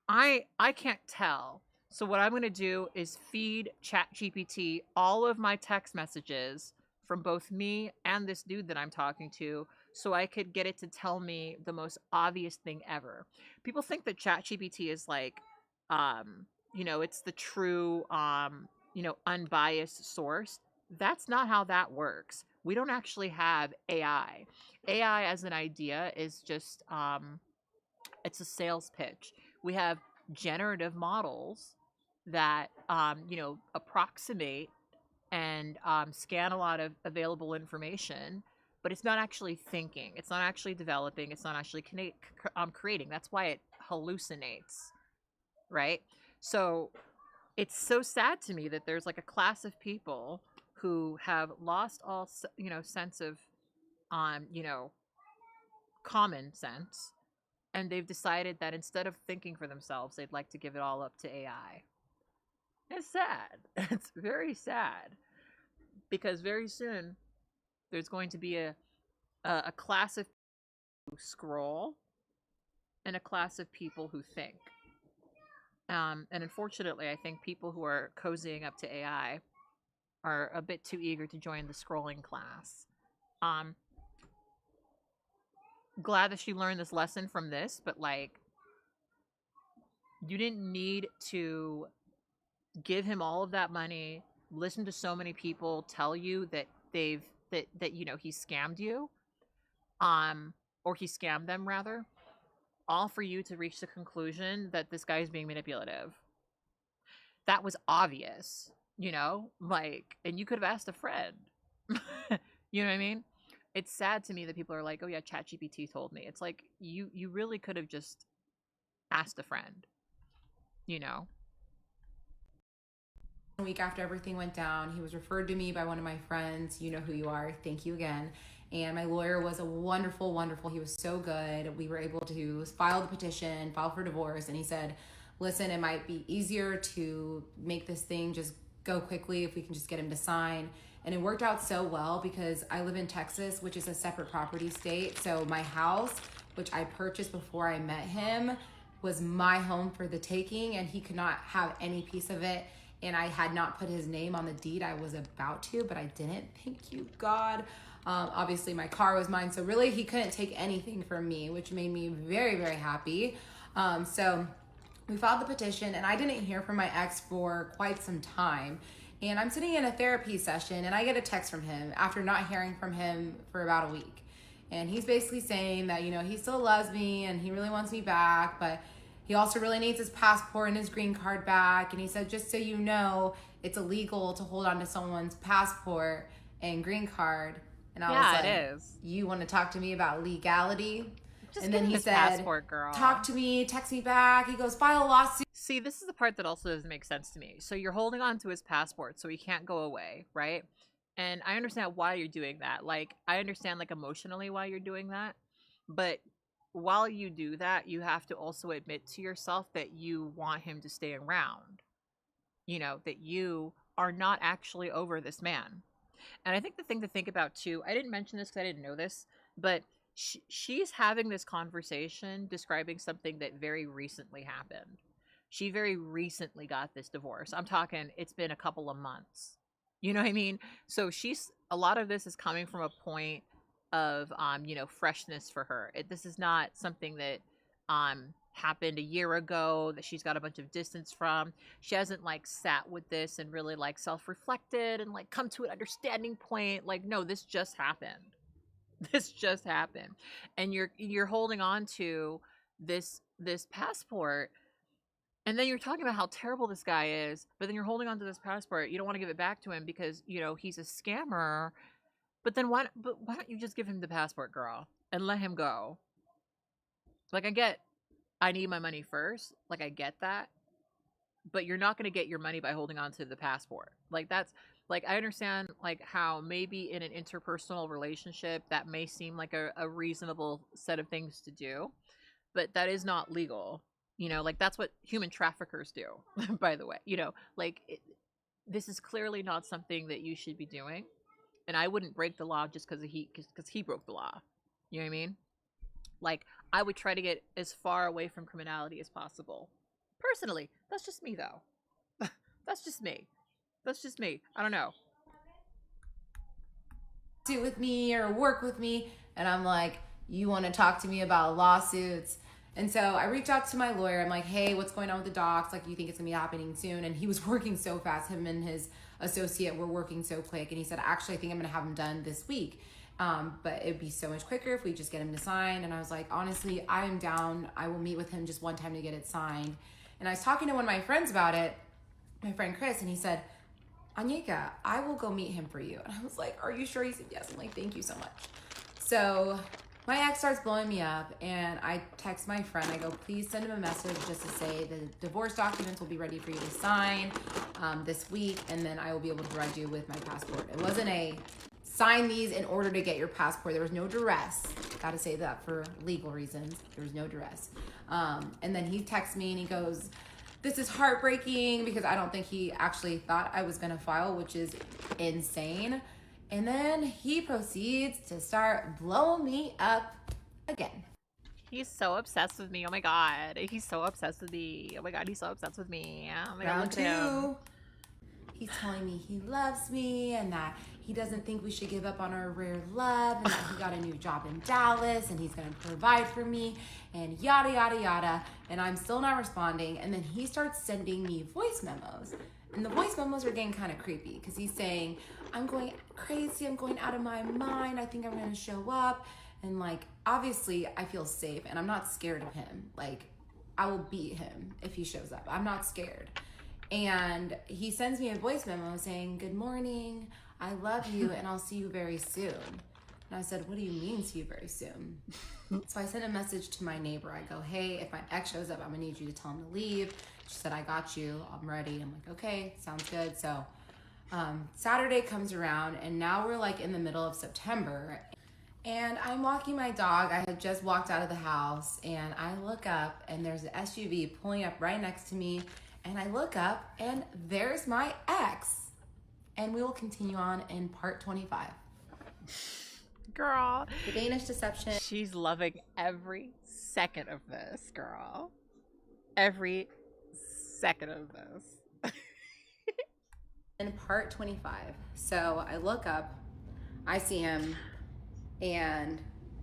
A: I can't tell. So what I'm going to do is feed ChatGPT all of my text messages from both me and this dude that I'm talking to so I could get it to tell me the most obvious thing ever. People think that ChatGPT is like it's the true unbiased source. That's not how that works. We don't actually have AI. AI as an idea is just it's a sales pitch. We have generative models that approximate and scan a lot of available information, but it's not actually thinking. It's not actually developing. It's not actually creating. That's why it hallucinates, right? So it's so sad to me that there's like a class of people who have lost all sense of um you know common sense, and they've decided that instead of thinking for themselves, they'd like to give it all up to AI. It's sad. It's very sad because very soon there's going to be a class of people who scroll and a class of people who think. And unfortunately, I think people who are cozying up to AI are a bit too eager to join the scrolling class. Um, Glad that she learned this lesson from this, but like, you didn't need to give him all of that money, listen to so many people tell you that he scammed you, or he scammed them rather, all for you to reach the conclusion that this guy is being manipulative. That was obvious, like, and you could have asked a friend. You know what I mean? It's sad to me that people are like, oh yeah, ChatGPT told me. It's like you really could have just asked a friend, you know.
B: A week after everything went down, he was referred to me by one of my friends. You know who you are. Thank you again. And my lawyer was a wonderful, he was so good. We were able to file the petition, file for divorce. And he said, listen, it might be easier to make this thing just go quickly if we can just get him to sign. And it worked out so well because I live in Texas, which is a separate property state. So my house, which I purchased before I met him, was my home for the taking, and he could not have any piece of it. And I had not put his name on the deed. I was about to, but I didn't. Thank you, God. Obviously, my car was mine. So really, he couldn't take anything from me, which made me very, very happy. So we filed the petition, and I didn't hear from my ex for quite some time. And I'm sitting in a therapy session, and I get a text from him after not hearing from him for about a week. And he's basically saying that, he still loves me and he really wants me back, but he also really needs his passport and his green card back. And he said, just so you know, it's illegal to hold on to someone's passport and green card. And I was
A: Yeah,
B: like,
A: it is.
B: you want to talk to me about legality?
A: Just
B: And
A: give
B: then
A: him
B: he
A: his
B: said,
A: passport, girl.
B: talk to me, text me back. He goes, file a lawsuit.
A: See, this is the part that also doesn't make sense to me. So you're holding on to his passport so he can't go away, right? And I understand why you're doing that. Like, I understand, like, emotionally why you're doing that. But while you do that, you have to also admit to yourself that you want him to stay around. That you are not actually over this man. And I think the thing to think about, too, I didn't mention this because I didn't know this, but she's having this conversation describing something that very recently happened. She very recently got this divorce. I'm talking, it's been a couple of months. You know what I mean? So she's a lot of this is coming from a point of freshness for her. This is not something that happened a year ago that she's got a bunch of distance from. She hasn't like sat with this and really like self-reflected and like come to an understanding point. Like, no, this just happened. This just happened. And you're holding on to this passport, and then you're talking about how terrible this guy is, but then you're holding on to this passport. You don't want to give it back to him because, he's a scammer. But then why don't you just give him the passport, girl, and let him go? Like, I need my money first. Like, I get that. But you're not going to get your money by holding on to the passport. Like, that's like, I understand like how maybe in an interpersonal relationship that may seem like a reasonable set of things to do, but that is not legal. Like that's what human traffickers do, by the way. Like this is clearly not something that you should be doing. And I wouldn't break the law just because he broke the law. You know what I mean? Like, I would try to get as far away from criminality as possible. Personally, that's just me, though. That's just me. That's just me. I don't know.
B: Do with me or work with me, and I'm like, you want to talk to me about lawsuits? And so I reached out to my lawyer. I'm like, hey, what's going on with the docs? Like, you think it's gonna be happening soon? And he was working so fast. Him and his associate were working so quick. And he said, actually, I think I'm gonna have them done this week. But it'd be so much quicker if we just get him to sign. And I was like, honestly, I am down. I will meet with him just one time to get it signed. And I was talking to one of my friends about it, my friend Chris, and he said, Anyika, I will go meet him for you. And I was like, are you sure? He said, yes. I'm like, thank you so much. So my ex starts blowing me up, and I text my friend. I go, please send him a message just to say the divorce documents will be ready for you to sign this week, and then I will be able to provide you with my passport. It wasn't a sign these in order to get your passport. There was no duress. Got to say that for legal reasons. There was no duress. And then he texts me and he goes, this is heartbreaking, because I don't think he actually thought I was going to file, which is insane. And then he proceeds to start blowing me up again.
A: He's so obsessed with me. Oh my God. He's so obsessed with me. Oh my God. He's so obsessed with me. Oh my God.
B: Round
A: Look at him.
B: two. He's telling me he loves me and that he doesn't think we should give up on our rare love, and that he got a new job in Dallas and he's going to provide for me, and yada, yada, yada. And I'm still not responding. And then he starts sending me voice memos. And the voice memos are getting kind of creepy, because he's saying, I'm going crazy. I'm going out of my mind. I think I'm going to show up. And like, obviously I feel safe and I'm not scared of him. Like, I will beat him if he shows up. I'm not scared. And he sends me a voice memo saying, good morning, I love you, and I'll see you very soon. And I said, what do you mean see you very soon? So I sent a message to my neighbor. I go, hey, if my ex shows up, I'm gonna need you to tell him to leave. She said, I got you, I'm ready. I'm like, okay, sounds good. So Saturday comes around, and now we're like in the middle of September, and I'm walking my dog. I had just walked out of the house, and I look up, and there's an SUV pulling up right next to me. And I look up, and there's my ex. And we will continue on in part 25.
A: Girl.
B: The Danish deception.
A: She's loving every second of this, girl. Every second of this.
B: In part 25. So I look up, I see him, and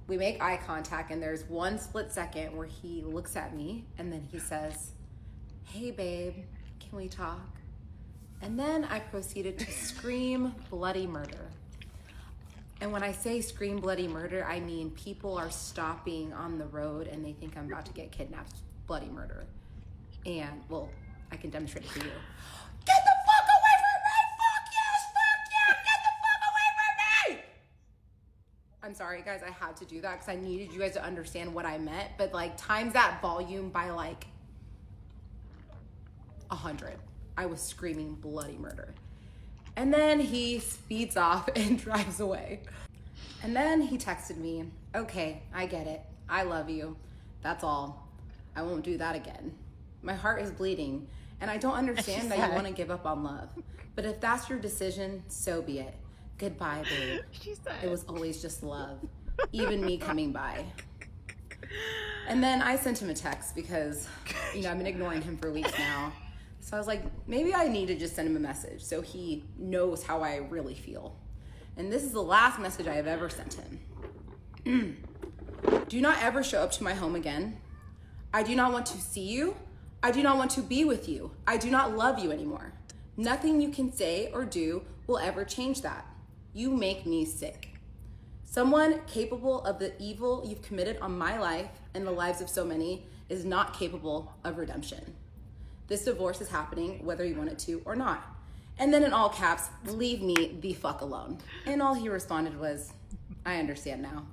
B: we make eye contact, and there's one split second where he looks at me, and then he says, hey babe, can we talk? And then I proceeded to scream bloody murder. And when I say scream bloody murder, I mean people are stopping on the road and they think I'm about to get kidnapped. Bloody murder. And, well, I can demonstrate it for you. Get the fuck away from me! Fuck yes! Fuck yeah! Get the fuck away from me! I'm sorry, guys, I had to do that because I needed you guys to understand what I meant. But, like, times that volume by, like, 100. I was screaming bloody murder. And then he speeds off and drives away. And then he texted me, okay, I get it. I love you. That's all. I won't do that again. My heart is bleeding, and I don't understand that you want to give up on love. But if that's your decision, so be it. Goodbye, babe.
A: She said,
B: it was always just love. Even me coming by. And then I sent him a text because, I've been ignoring him for weeks now. So I was like, maybe I need to just send him a message so he knows how I really feel. And this is the last message I have ever sent him. Do not ever show up to my home again. I do not want to see you. I do not want to be with you. I do not love you anymore. Nothing you can say or do will ever change that. You make me sick. Someone capable of the evil you've committed on my life and the lives of so many is not capable of redemption. This divorce is happening whether you want it to or not. And then in all caps, leave me the fuck alone. And all he responded was, I understand now.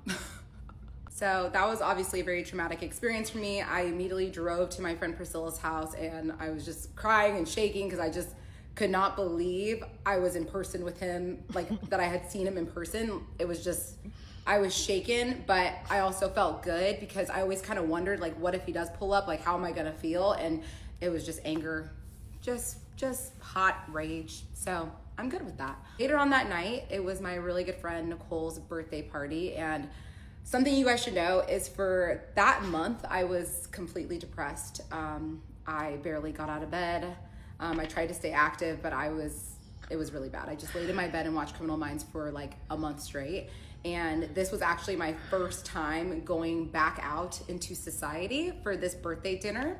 B: So that was obviously a very traumatic experience for me. I immediately drove to my friend Priscilla's house and I was just crying and shaking because I just could not believe I was in person with him, like that I had seen him in person. It was just, I was shaken, but I also felt good because I always kind of wondered, like, what if he does pull up? Like, how am I gonna feel? And it was just anger, just hot rage. So I'm good with that. Later on that night, it was my really good friend Nicole's birthday party, and something you guys should know is for that month, I was completely depressed. I barely got out of bed. I tried to stay active, but it was really bad. I just laid in my bed and watched Criminal Minds for like a month straight. And this was actually my first time going back out into society for this birthday dinner.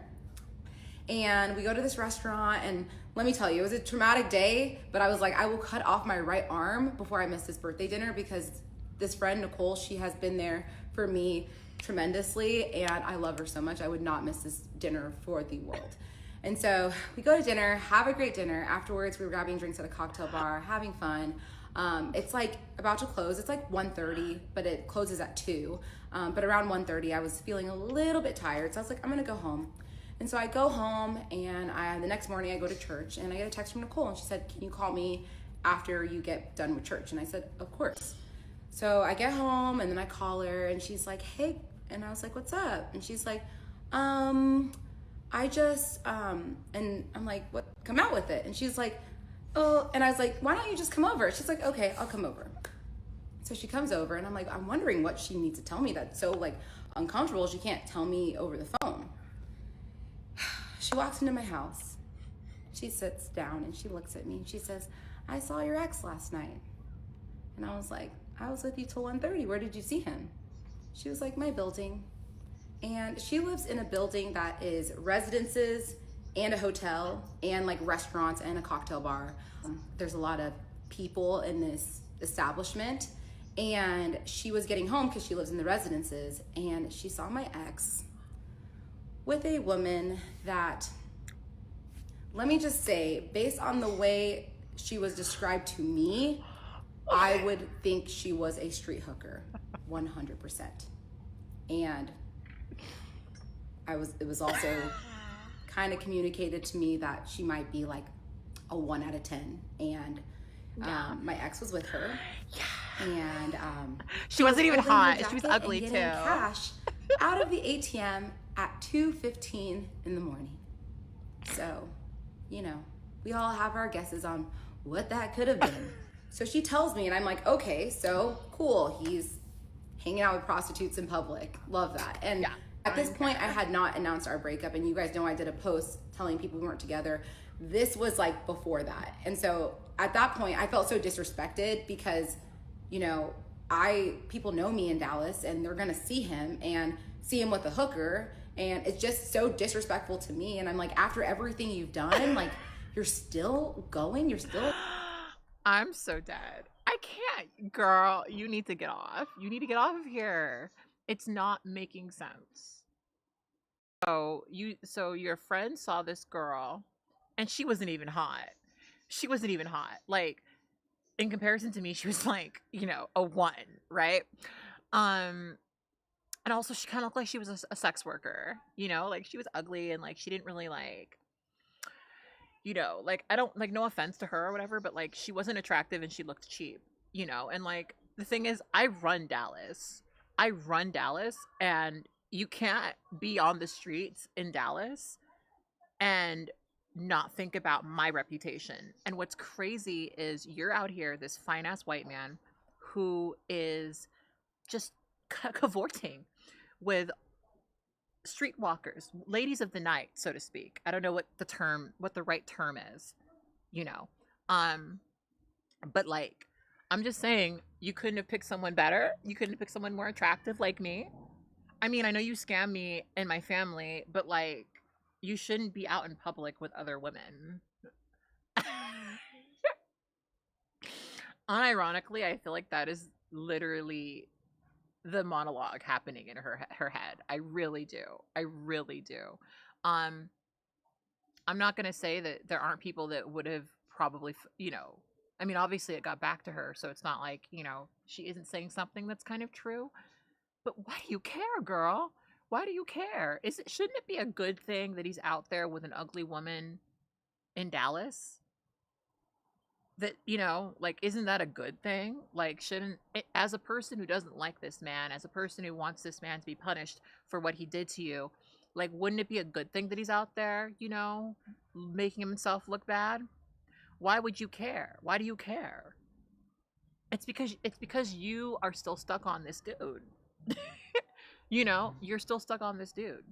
B: And we go to this restaurant, and let me tell you, it was a traumatic day, but I was like, I will cut off my right arm before I miss this birthday dinner because this friend, Nicole, she has been there for me tremendously, and I love her so much. I would not miss this dinner for the world. And so we go to dinner, have a great dinner. Afterwards, we were grabbing drinks at a cocktail bar, having fun. It's like about to close. It's like 1:30, but it closes at 2. But around 1:30, I was feeling a little bit tired. So I was like, I'm gonna go home. And so I go home, and the next morning I go to church, and I get a text from Nicole, and she said, can you call me after you get done with church? And I said, of course. So I get home, and then I call her, and she's like, hey. And I was like, what's up? And she's like, I just, and I'm like, what, come out with it. And she's like, oh, and I was like, why don't you just come over? She's like, okay, I'll come over. So she comes over, and I'm like, I'm wondering what she needs to tell me that's so like uncomfortable. She can't tell me over the phone. She walks into my house. She sits down and she looks at me and she says, I saw your ex last night. And I was like, I was with you till 1:30. Where did you see him? She was like, my building. And she lives in a building that is residences and a hotel and like restaurants and a cocktail bar. There's a lot of people in this establishment, and she was getting home because she lives in the residences, and she saw my ex with a woman that, let me just say, based on the way she was described to me, I would think she was a street hooker, 100%. And it was also kind of communicated to me that she might be like a 1 out of 10. And my ex was with her. Yeah. And
A: she wasn't even hot. She was ugly too.
B: Cash out of the ATM at 2:15 in the morning. So, you know, we all have our guesses on what that could have been. So she tells me, and I'm like, okay, so cool. He's hanging out with prostitutes in public. Love that. And yeah, at this point, I had not announced our breakup. And you guys know I did a post telling people we weren't together. This was like before that. And so at that point, I felt so disrespected because, you know, people know me in Dallas, and they're gonna see him with a hooker, and it's just so disrespectful to me. And I'm like, after everything you've done, like, you're still going,
A: I'm so dead. I can't, girl. You need to get off. You need to get off of here. It's not making sense. So your friend saw this girl, and she wasn't even hot. She wasn't even hot. Like, in comparison to me, she was like, you know, a 1, right? And also she kind of looked like she was a sex worker, you know, like she was ugly, and like she didn't really like, you know, like, I don't like, no offense to her or whatever, but like she wasn't attractive and she looked cheap, you know. And like the thing is, I run Dallas, and you can't be on the streets in Dallas and not think about my reputation. And what's crazy is you're out here, this fine ass white man who is just cavorting with streetwalkers, ladies of the night, so to speak. I don't know what the right term is, you know. Um, but like, I'm just saying, you couldn't have picked someone better. You couldn't have picked someone more attractive like me. I mean, I know you scam me and my family, but like, you shouldn't be out in public with other women. Unironically, I feel like that is literally the monologue happening in her head. I really do. I really do. Um, I'm not gonna say that there aren't people that would have probably, you know. I mean, obviously, it got back to her, so it's not like, you know, she isn't saying something that's kind of true. But why do you care, girl? Why do you care? Shouldn't it be a good thing that he's out there with an ugly woman in Dallas? That, you know, like, isn't that a good thing? Like, shouldn't it, as a person who doesn't like this man, as a person who wants this man to be punished for what he did to you, like, wouldn't it be a good thing that he's out there, you know, making himself look bad? Why would you care? Why do you care? It's because you are still stuck on this dude. You know, you're still stuck on this dude.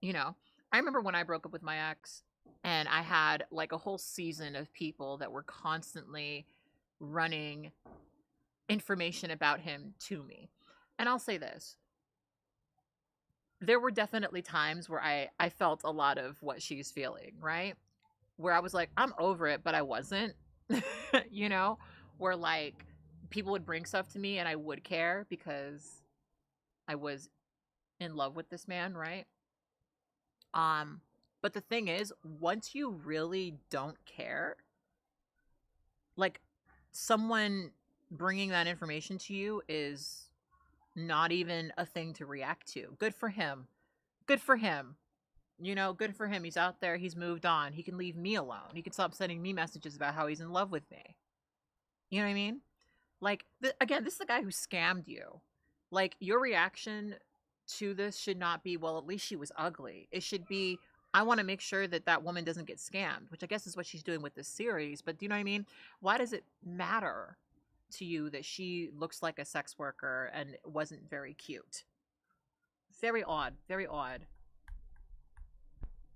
A: You know, I remember when I broke up with my ex, and I had like a whole season of people that were constantly running information about him to me. And I'll say this, there were definitely times where I felt a lot of what she's feeling, right? Where I was like, I'm over it, but I wasn't. You know, where like people would bring stuff to me and I would care because I was in love with this man, right? Um, but the thing is, once you really don't care, like someone bringing that information to you is not even a thing to react to. Good for him. Good for him. You know, good for him. He's out there. He's moved on. He can leave me alone. He can stop sending me messages about how he's in love with me. You know what I mean? Like, again, this is the guy who scammed you. Like, your reaction to this should not be, well, at least she was ugly. It should be, I want to make sure that that woman doesn't get scammed, which I guess is what she's doing with this series. But do you know what I mean? Why does it matter to you that she looks like a sex worker and wasn't very cute? Very odd. Very odd.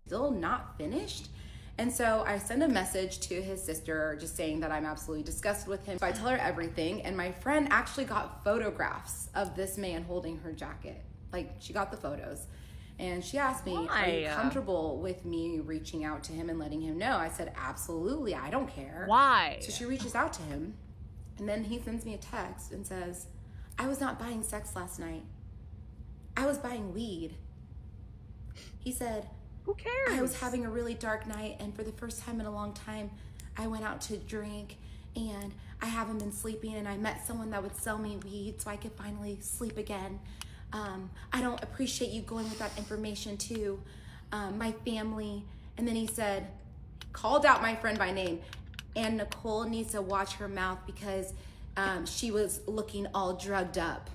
B: Still not finished. And so I send a message to his sister just saying that I'm absolutely disgusted with him. So I tell her everything, and my friend actually got photographs of this man holding her jacket. Like, she got the photos. And she asked me,
A: Why?
B: are you comfortable with me reaching out to him and letting him know? I said, absolutely, I don't care.
A: Why?
B: So she reaches out to him, and then he sends me a text and says, I was not buying sex last night. I was buying weed. He said,
A: who cares?
B: I was having a really dark night, and for the first time in a long time, I went out to drink, and I haven't been sleeping, and I met someone that would sell me weed so I could finally sleep again. I don't appreciate you going with that information to my family. And then he said, called out my friend by name, and Nicole needs to watch her mouth because she was looking all drugged up.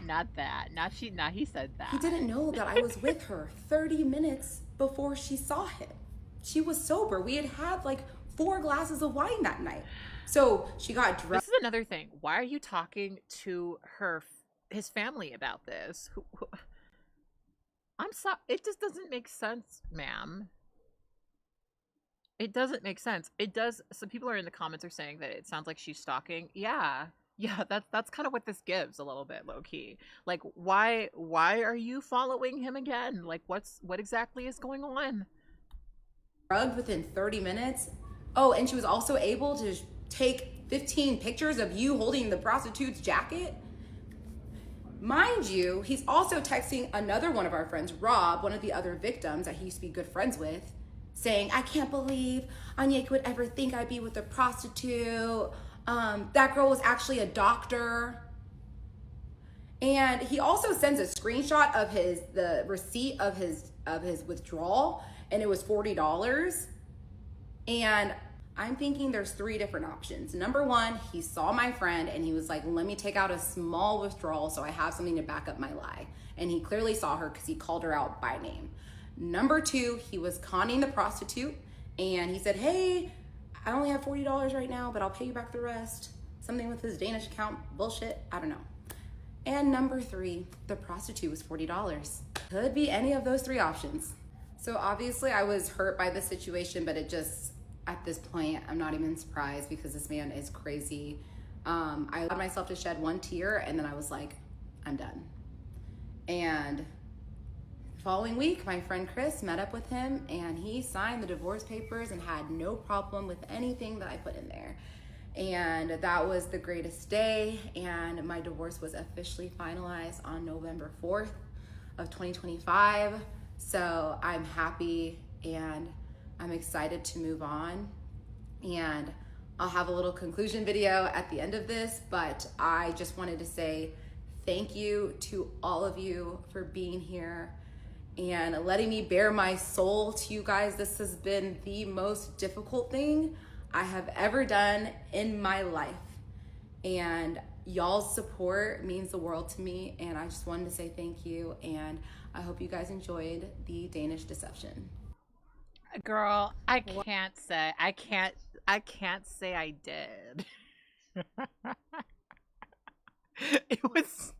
A: Not that. Not he said that.
B: He didn't know that I was with her 30 minutes before she saw him. She was sober. We had like 4 glasses of wine that night. So she got drugged.
A: This is another thing. Why are you talking to his family about this? I'm sorry. It just doesn't make sense, ma'am. It doesn't make sense. It does. Some people are in the comments are saying that it sounds like she's stalking. Yeah. Yeah, that's kind of what this gives a little bit, low key. Like, why are you following him again? Like, what exactly is going on?
B: Drugged within 30 minutes. Oh, and she was also able to take 15 pictures of you holding the prostitute's jacket. Mind you, he's also texting another one of our friends, Rob, one of the other victims that he used to be good friends with, saying, I can't believe Anyeka would ever think I'd be with a prostitute. That girl was actually a doctor. And he also sends a screenshot of the receipt of his withdrawal, and it was $40. And I'm thinking there's 3 different options. Number 1, he saw my friend and he was like, let me take out a small withdrawal so I have something to back up my lie. And he clearly saw her because he called her out by name. Number 2, he was conning the prostitute, and he said, hey, I only have $40 right now, but I'll pay you back the rest. Something with his Danish account, bullshit, I don't know. And number 3, the prostitute was $40. Could be any of those three options. So obviously I was hurt by the situation, but it just, at this point, I'm not even surprised because this man is crazy. I allowed myself to shed one tear and then I was like, I'm done. And the following week, my friend Chris met up with him and he signed the divorce papers and had no problem with anything that I put in there. And that was the greatest day. And my divorce was officially finalized on November 4th of 2025. So I'm happy and I'm excited to move on. And I'll have a little conclusion video at the end of this, but I just wanted to say thank you to all of you for being here and letting me bare my soul to you guys. This has been the most difficult thing I have ever done in my life. And y'all's support means the world to me. And I just wanted to say thank you. And I hope you guys enjoyed the Danish deception.
A: Girl, I can't say I did. It was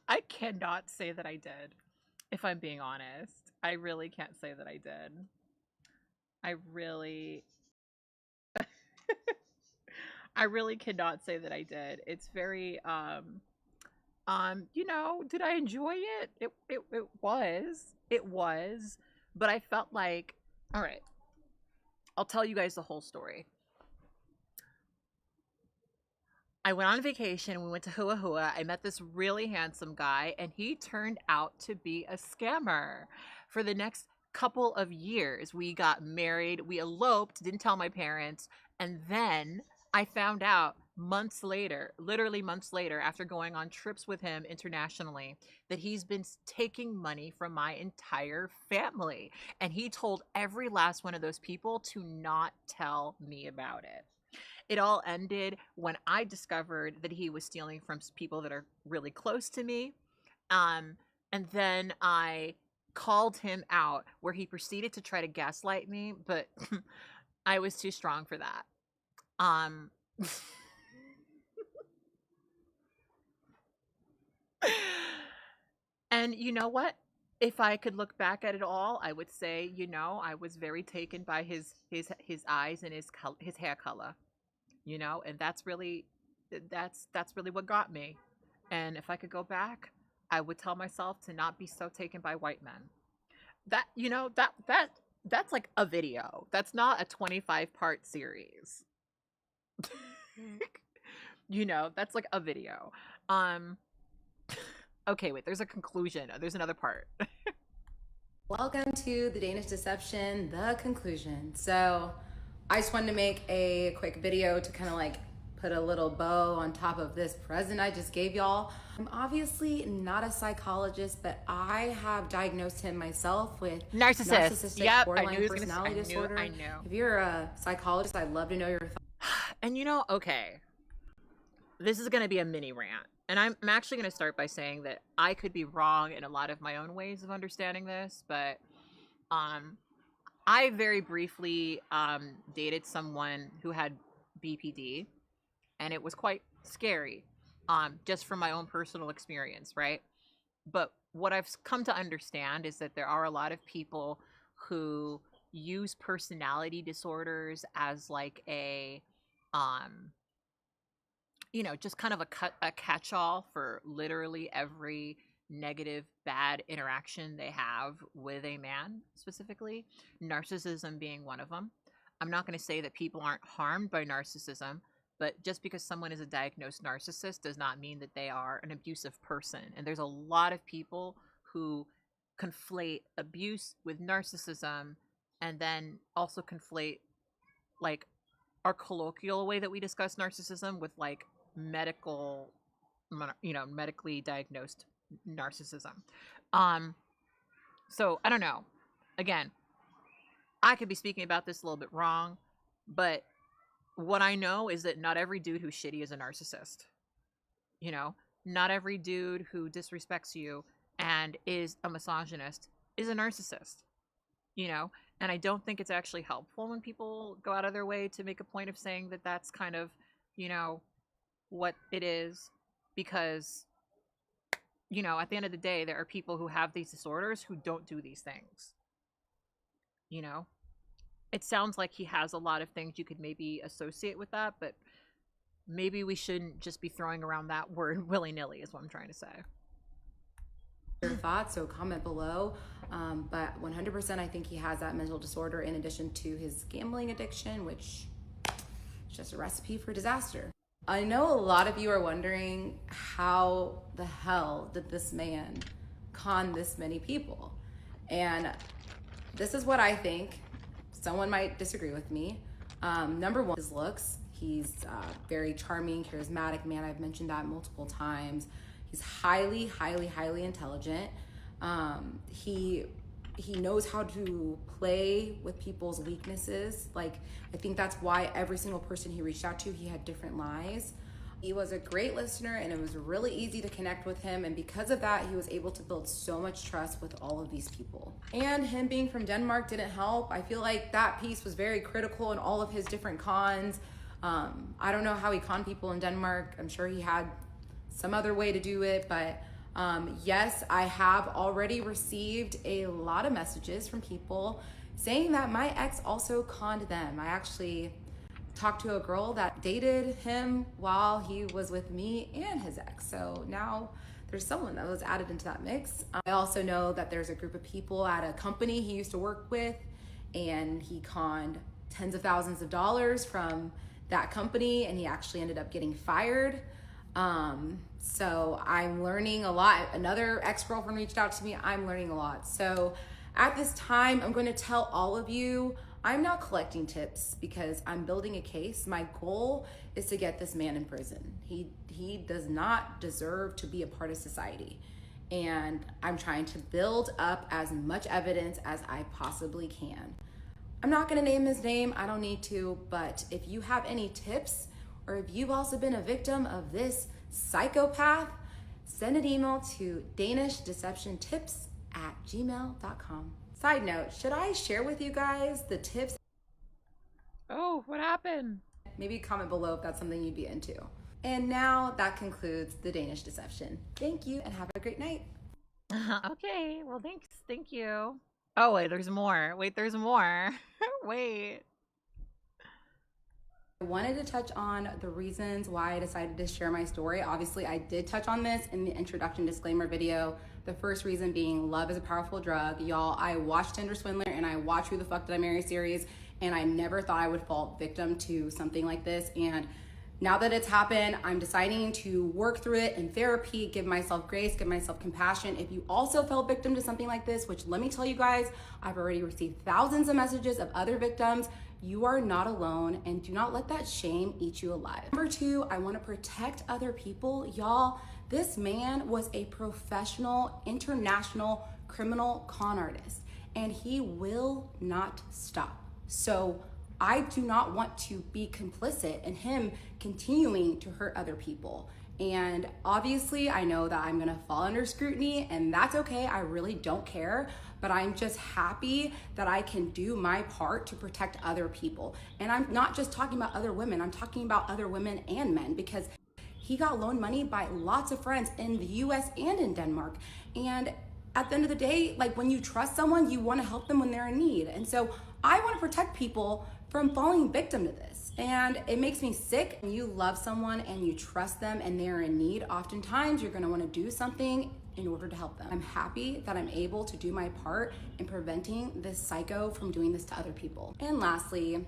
A: I cannot say that I did, if I'm being honest. I really can't say that I did. I really I really cannot say that I did. It's very did I enjoy it? It was. It was, but I felt like, all right, I'll tell you guys the whole story. I went on vacation. We went to Hua Hua. I met this really handsome guy, and he turned out to be a scammer. For the next couple of years, we got married, we eloped, didn't tell my parents, and then I found out months later, literally months later, after going on trips with him internationally, that he's been taking money from my entire family. And he told every last one of those people to not tell me about it. It all ended when I discovered that he was stealing from people that are really close to me. Um, and then I called him out, where he proceeded to try to gaslight me, but I was too strong for that. Um, and you know what? If I could look back at it all, I would say, I was very taken by his eyes and his hair color. And that's really what got me. And if I could go back, I would tell myself to not be so taken by white men. That's like a video. That's not a 25-part series. That's like a video. um okay, wait, there's a conclusion, there's another part.
B: Welcome to the Danish deception, the conclusion. So I just wanted to make a quick video to kind of like put a little bow on top of this present I just gave y'all. I'm obviously not a psychologist, but I have diagnosed him myself with
A: Narcissist.
B: narcissistic
A: Yep, I knew
B: borderline
A: he was gonna.
B: personality disorder.
A: I knew.
B: If you're a psychologist, I'd love to know your thoughts.
A: And okay, this is gonna be a mini rant, and I'm actually gonna start by saying that I could be wrong in a lot of my own ways of understanding this, but I very briefly dated someone who had BPD, and it was quite scary, just from my own personal experience, right? But what I've come to understand is that there are a lot of people who use personality disorders as like um, just kind of a catch-all for literally every negative, bad interaction they have with a man, specifically narcissism being one of them. I'm not going to say that people aren't harmed by narcissism, but just because someone is a diagnosed narcissist does not mean that they are an abusive person. And there's a lot of people who conflate abuse with narcissism, and then also conflate like our colloquial way that we discuss narcissism with like medical, medically diagnosed narcissism. Um, so I don't know. Again, I could be speaking about this a little bit wrong, but what I know is that not every dude who's shitty is a narcissist. Not every dude who disrespects you and is a misogynist is a narcissist. And And I don't think it's actually helpful when people go out of their way to make a point of saying that that's kind of, you know, what it is, because, you know, at the end of the day, there are people who have these disorders who don't do these things. You know, it sounds like he has a lot of things you could maybe associate with that, but maybe we shouldn't just be throwing around that word willy-nilly is what I'm trying to say.
B: Your thoughts, so comment below. But 100% I think he has that mental disorder in addition to his gambling addiction, which is just a recipe for disaster. I know a lot of you are wondering, how the hell did this man con this many people? And this is what I think. Someone might disagree with me. Number one, his looks. He's a very charming, charismatic man. I've mentioned that multiple times. He's highly, highly, highly intelligent. He knows how to play with people's weaknesses. Like, I think that's why every single person he reached out to, he had different lies. He was a great listener, and it was really easy to connect with him. And because of that, he was able to build so much trust with all of these people. And him being from Denmark didn't help. I feel like that piece was very critical in all of his different cons. I don't know how he conned people in Denmark. I'm sure he had some other way to do it, but yes, I have already received a lot of messages from people saying that my ex also conned them. I actually talked to a girl that dated him while he was with me and his ex. So now there's someone that was added into that mix. I also know that there's a group of people at a company he used to work with, and he conned tens of thousands of dollars from that company, and he actually ended up getting fired. So I'm learning a lot. Another ex-girlfriend reached out to me. I'm learning a lot. So at this time, I'm going to tell all of you, I'm not collecting tips because I'm building a case. My goal is to get this man in prison. He does not deserve to be a part of society. And I'm trying to build up as much evidence as I possibly can. I'm not going to name his name. I don't need to. But if you have any tips, or if you've also been a victim of this psychopath, send an email to danishdeceptiontips@gmail.com. Side note, should I share with you guys the tips?
A: Oh, what happened?
B: Maybe comment below if that's something you'd be into. And now that concludes the Danish Deception. Thank you and have a great night.
A: Okay, well, thanks. Thank you. Oh, wait, there's more. Wait, there's more. Wait.
B: I wanted to touch on the reasons why I decided to share my story. Obviously, I did touch on this in the introduction disclaimer video. The first reason being love is a powerful drug. Y'all, I watched Tinder Swindler and I watched Who the Fuck Did I Marry series, and I never thought I would fall victim to something like this. And now that it's happened, I'm deciding to work through it in therapy, give myself grace, give myself compassion. If you also fell victim to something like this, which let me tell you guys, I've already received thousands of messages of other victims. You are not alone, and do not let that shame eat you alive. Number two, I want to protect other people. Y'all, this man was a professional, international criminal con artist, and he will not stop. So I do not want to be complicit in him continuing to hurt other people. And obviously, I know that I'm gonna fall under scrutiny, and that's okay. I really don't care, but I'm just happy that I can do my part to protect other people. And I'm not just talking about other women, I'm talking about other women and men, because he got loaned money by lots of friends in the US and in Denmark. And at the end of the day, like, when you trust someone, you wanna help them when they're in need. And so I wanna protect people from falling victim to this. And it makes me sick. When you love someone and you trust them and they're in need, oftentimes you're gonna wanna do something in order to help them. I'm happy that I'm able to do my part in preventing this psycho from doing this to other people. And lastly,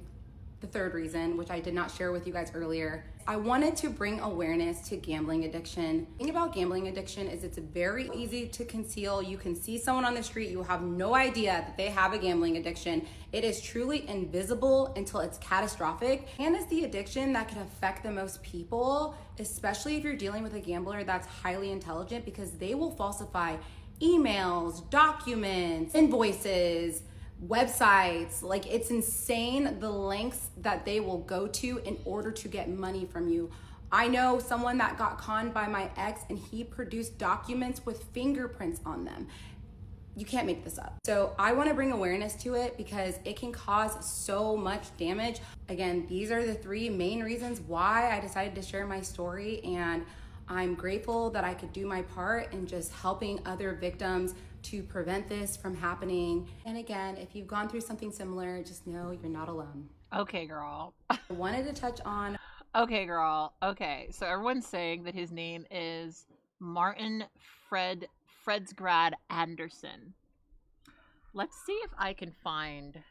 B: the third reason, which I did not share with you guys earlier, I wanted to bring awareness to gambling addiction. The thing about gambling addiction is it's very easy to conceal. You can see someone on the street, you will have no idea that they have a gambling addiction. It is truly invisible until it's catastrophic. And it's the addiction that can affect the most people, especially if you're dealing with a gambler that's highly intelligent, because they will falsify emails, documents, invoices, websites. Like, it's insane the lengths that they will go to in order to get money from you. I know someone that got conned by my ex, and he produced documents with fingerprints on them. You can't make this up. So I want to bring awareness to it because it can cause so much damage. Again, these are the 3 main reasons why I decided to share my story, and I'm grateful that I could do my part in just helping other victims to prevent this from happening. And again, if you've gone through something similar, just know you're not alone.
A: Okay, girl.
B: I wanted to touch on...
A: Okay, girl. Okay, so everyone's saying that his name is Martin Fredsgrad Anderson. Let's see if I can find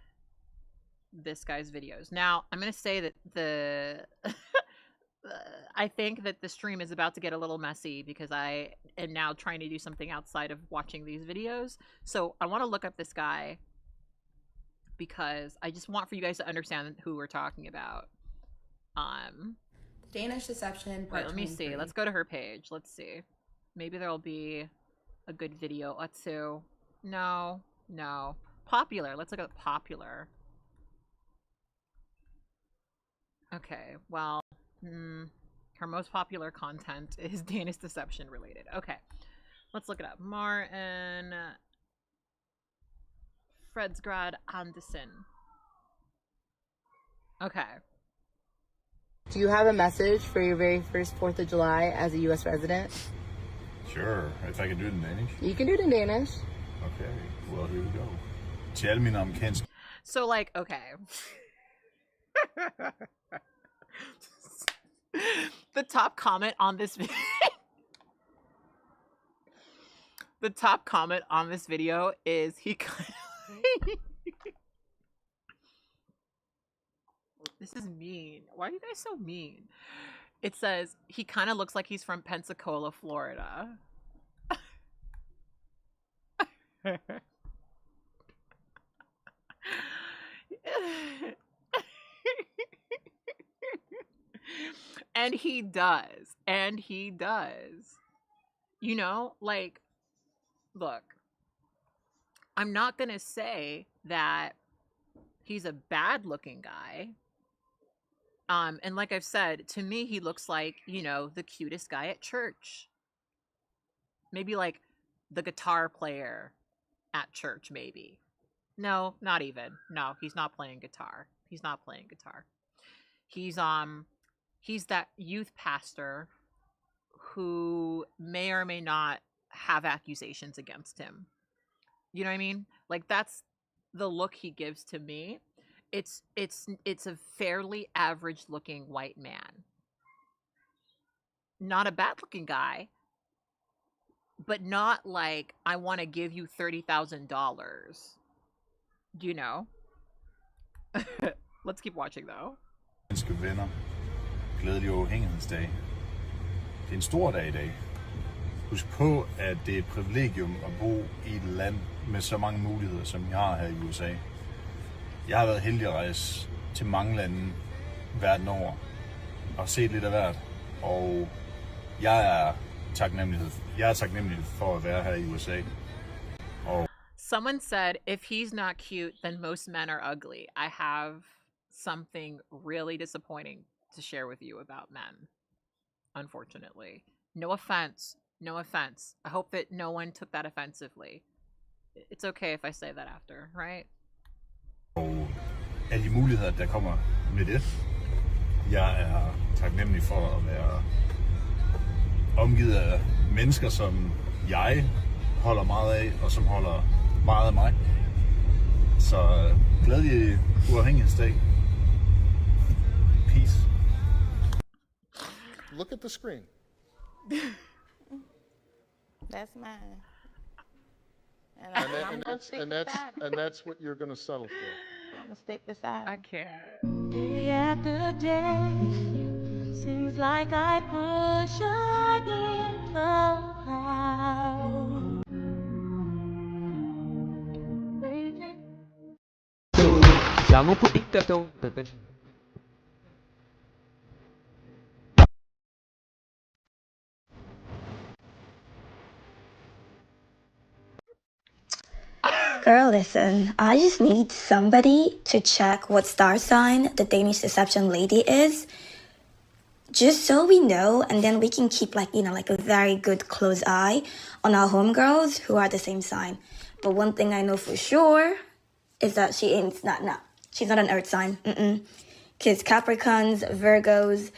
A: this guy's videos. Now, I'm going to say that I think that the stream is about to get a little messy because I am now trying to do something outside of watching these videos. So I want to look up this guy because I just want for you guys to understand who we're talking about.
B: Danish deception.
A: Wait, let me see. Let's go to her page. Let's see. Maybe there'll be a good video. Let's see. No. Popular. Let's look at popular. Okay. Well, her most popular content is Danish deception related. Okay. Let's look it up. Martin Fredsgrad Andersen. Okay.
C: Do you have a message for your very first 4th of July as a U.S. resident?
D: Sure, if I can do it in Danish.
C: You can do it in Danish.
D: Okay, well, here we go. Til alle mine amerikanske...
A: So, like, okay. The top comment on this video... The top comment on this video is he kind of... This is mean. Why are you guys so mean? It says he kind of looks like he's from Pensacola, Florida. And he does. And he does. You know, like, look, I'm not going to say that he's a bad looking guy. And like I've said, to me, he looks like, you know, the cutest guy at church. Maybe like the guitar player at church, maybe. No, not even. No, he's not playing guitar. He's not playing guitar. He's that youth pastor who may or may not have accusations against him. You know what I mean? Like, that's the look he gives to me. It's a fairly average looking white man. Not a bad looking guy, but not like I want to give you $30,000. Do you know? Let's keep watching though.
D: Venner. Glædelig uafhængighedsdag. Det er en stor dag i dag. Husk på, at det er et privilegium at bo i et land med så mange muligheder, som jeg har her i USA. Jeg har været heldig at rejse til mange lande verden over og set lidt af hvert, og jeg er taknemmelig for at være her i USA. Og
A: Someone said, if he's not cute, then most men are ugly. I have something really disappointing to share with you about men, unfortunately. No offense. No offense. I hope that no one took that offensively. It's okay if I say that after, right?
D: Og alle de muligheder, der kommer med det. Jeg er taknemmelig for at være omgivet af mennesker, som jeg holder meget af, og som holder meget af mig. Så glædelig uafhængighedsdag. Peace.
E: Look at the screen.
F: That's mine.
E: And that's what you're going to settle for.
F: I'm gonna stick beside.
A: I can't.
F: Day after day, seems like I push against the clouds.
G: Jangan put TikTok tu.
H: Girl, listen, I just need somebody to check what star sign the Danish deception lady is. Just so we know, and then we can keep like a very good close eye on our homegirls who are the same sign. But one thing I know for sure is that she ain't not. She's not an earth sign. Because Capricorns, Virgos,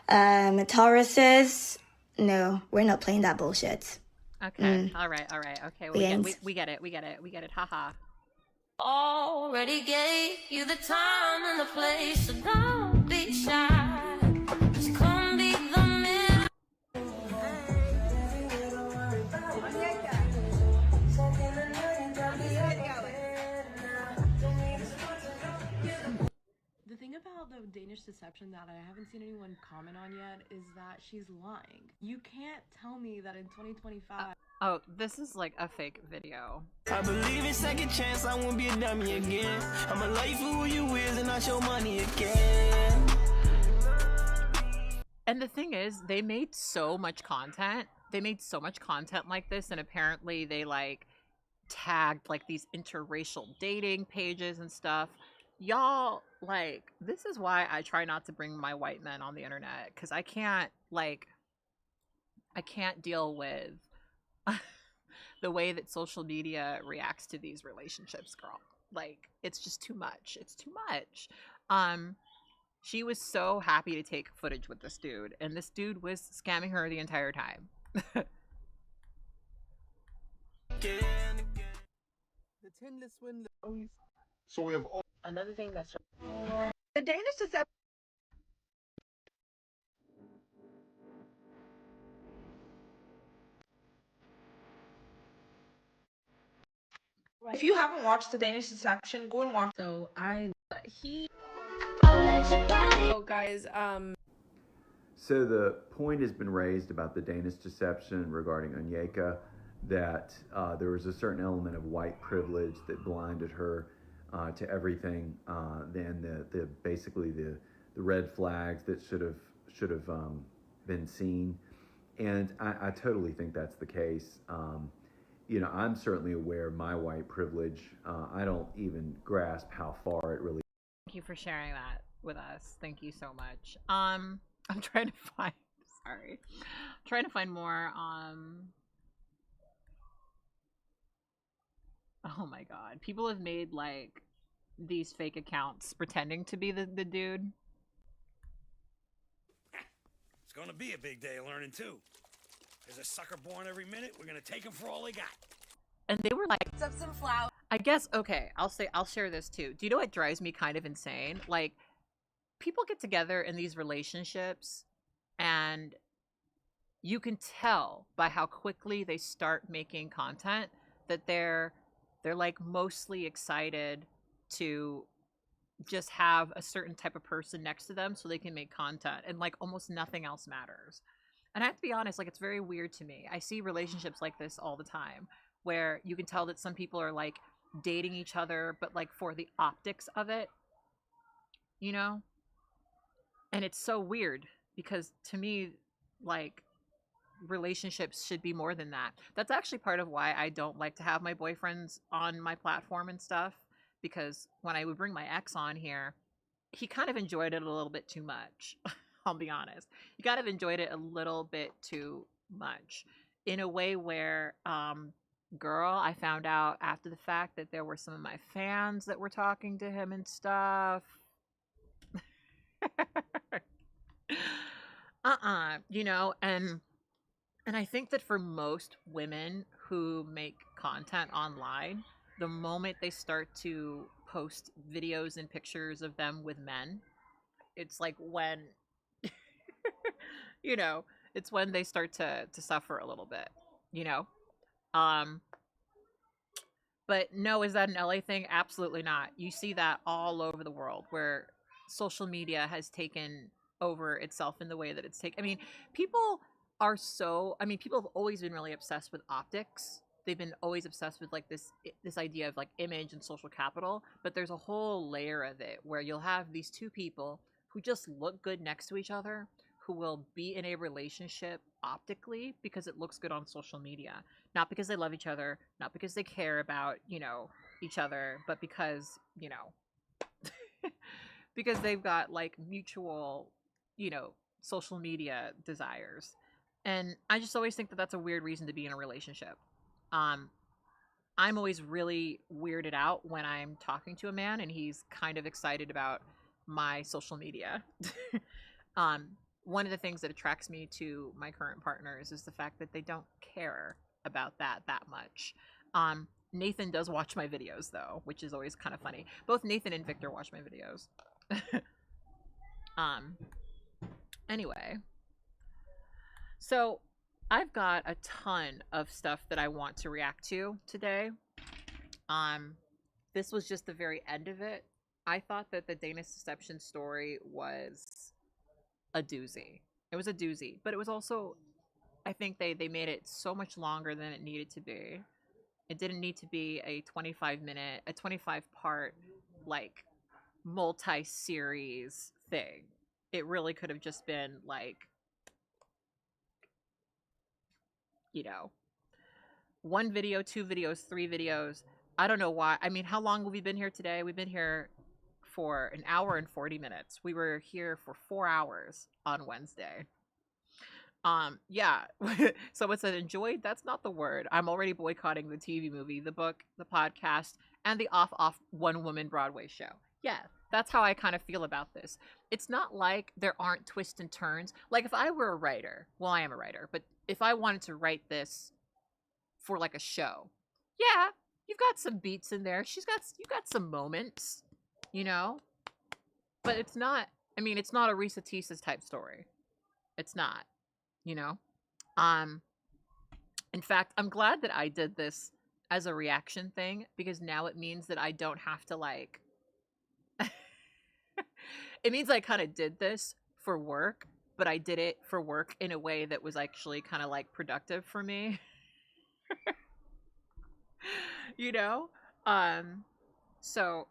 H: Tauruses, no, we're not playing that bullshit.
A: Okay. All right. Okay.
H: We ain't.
A: We get it. We get it. We get it. Haha.
F: Already gave you the time and the place, so don't be shy. Just come be the middle.
I: The thing about the Danish deception that I haven't seen anyone comment on yet is that she's lying. You can't tell me that in 2025.
A: Oh, this is like a fake video.
J: I believe in second chance, I won't be a dummy again. I'ma love you for who you is and not your money again.
A: And the thing is, they made so much content. They made so much content like this, and apparently they like tagged like these interracial dating pages and stuff. Y'all, like, this is why I try not to bring my white men on the internet, because I can't deal with the way that social media reacts to these relationships, girl. Like, it's just too much. It's too much. She was so happy to take footage with this dude, and this dude was scamming her the entire time.
J: The tinless window.
E: So we have all.
C: Another thing that's
F: The Danish deception. If you haven't watched the Danish deception, go and watch.
C: so I
K: Oh, guys,
L: So the point has been raised about the Danish deception regarding Onyeka, that there was a certain element of white privilege that blinded her to everything. Then the basically the red flags that should have been seen, and I totally think that's the case. You know, I'm certainly aware of my white privilege. I don't even grasp how far it really.
A: Thank you for sharing that with us. Thank you so much. I'm trying to find. Sorry, I'm trying to find more. Oh my god, people have made like these fake accounts pretending to be the dude.
J: It's gonna be a big day of learning too. There's a sucker born every minute. We're gonna take him for all they got.
A: And they were like,
B: Some flowers.
A: I guess, okay, I'll share this too. Do you know what drives me kind of insane? Like, people get together in these relationships and you can tell by how quickly they start making content that they're like mostly excited to just have a certain type of person next to them so they can make content, and like almost nothing else matters. And I have to be honest, like, it's very weird to me. I see relationships like this all the time where you can tell that some people are like dating each other, but like for the optics of it, you know? And it's so weird because to me, like, relationships should be more than that. That's actually part of why I don't like to have my boyfriends on my platform and stuff, because when I would bring my ex on here, he kind of enjoyed it a little bit too much. I'll be honest. He kind of enjoyed it a little bit too much in a way where, girl, I found out after the fact that there were some of my fans that were talking to him and stuff. You know, and I think that for most women who make content online, the moment they start to post videos and pictures of them with men, it's like when you know, it's when they start to suffer a little bit, you know. But no, is that an LA thing? Absolutely not. You see that all over the world where social media has taken over itself in the way that it's taken. I mean, people people have always been really obsessed with optics. They've been always obsessed with like this idea of like image and social capital, but there's a whole layer of it where you'll have these two people who just look good next to each other, who will be in a relationship optically because it looks good on social media, not because they love each other, not because they care about, you know, each other, but because, you know, because they've got like mutual, you know, social media desires. And I just always think that that's a weird reason to be in a relationship. I'm always really weirded out when I'm talking to a man and he's kind of excited about my social media. um, One of the things that attracts me to my current partners is the fact that they don't care about that much. Nathan does watch my videos though, which is always kind of funny. Both Nathan and Victor watch my videos. um, anyway, so I've got a ton of stuff that I want to react to today. This was just the very end of it. I thought that the Danish deception story was a doozy. It was a doozy, but it was also, I think they made it so much longer than it needed to be. It didn't need to be a 25 part, like, multi-series thing. It really could have just been like, you know, one video, two videos, three videos. I don't know why. I mean, how long have we been here today? We've been here for an hour and 40 minutes. We were here for 4 hours on Wednesday. Yeah. Someone said enjoyed. That's not the word. I'm already boycotting the TV movie, the book, the podcast, and the off one woman Broadway show. Yeah, that's how I kind of feel about this. It's not like there aren't twists and turns. Like if I were a writer, well, I am a writer, but if I wanted to write this for like a show, yeah, you've got some beats in there. You got some moments, you know, but it's not. I mean, it's not a Risa Tesis type story. It's not, you know. In fact, I'm glad that I did this as a reaction thing because now it means that I don't have to like. It means I kind of did this for work, but I did it for work in a way that was actually kind of like productive for me. You know? So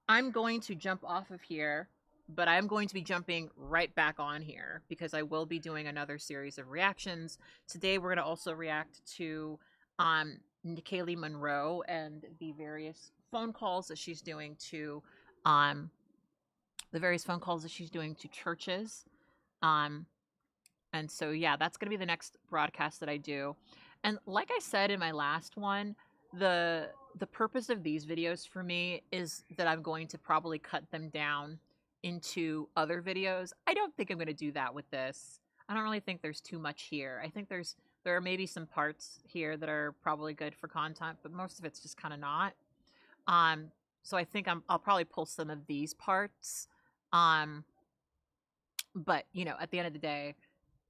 A: I'm going to jump off of here, but I'm going to be jumping right back on here because I will be doing another series of reactions. Today we're going to also react to Kaylee Monroe and the various phone calls that she's doing to churches. And so yeah, that's going to be the next broadcast that I do. And like I said in my last one, the purpose of these videos for me is that I'm going to probably cut them down into other videos. I don't think I'm going to do that with this. I don't really think there's too much here. I think there are maybe some parts here that are probably good for content, but most of it's just kind of not. So I think I'll probably pull some of these parts. But you know, at the end of the day,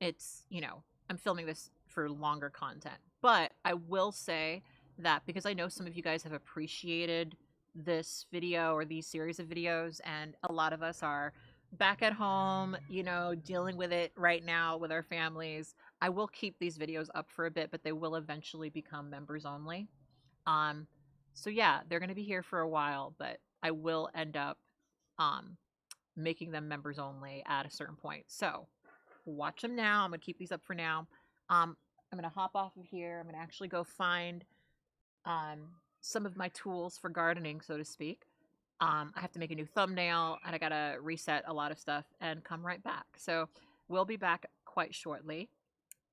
A: it's, you know, I'm filming this for longer content. But I will say that because I know some of you guys have appreciated this video or these series of videos, and a lot of us are back at home, you know, dealing with it right now with our families, I will keep these videos up for a bit, but they will eventually become members only. So yeah, they're going to be here for a while, but I will end up making them members only at a certain point. So watch them now. I'm going to keep these up for now. I'm going to hop off of here. I'm going to actually go find some of my tools for gardening, so to speak. I have to make a new thumbnail, and I got to reset a lot of stuff and come right back. So we'll be back quite shortly,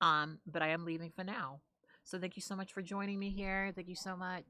A: but I am leaving for now. So thank you so much for joining me here. Thank you so much.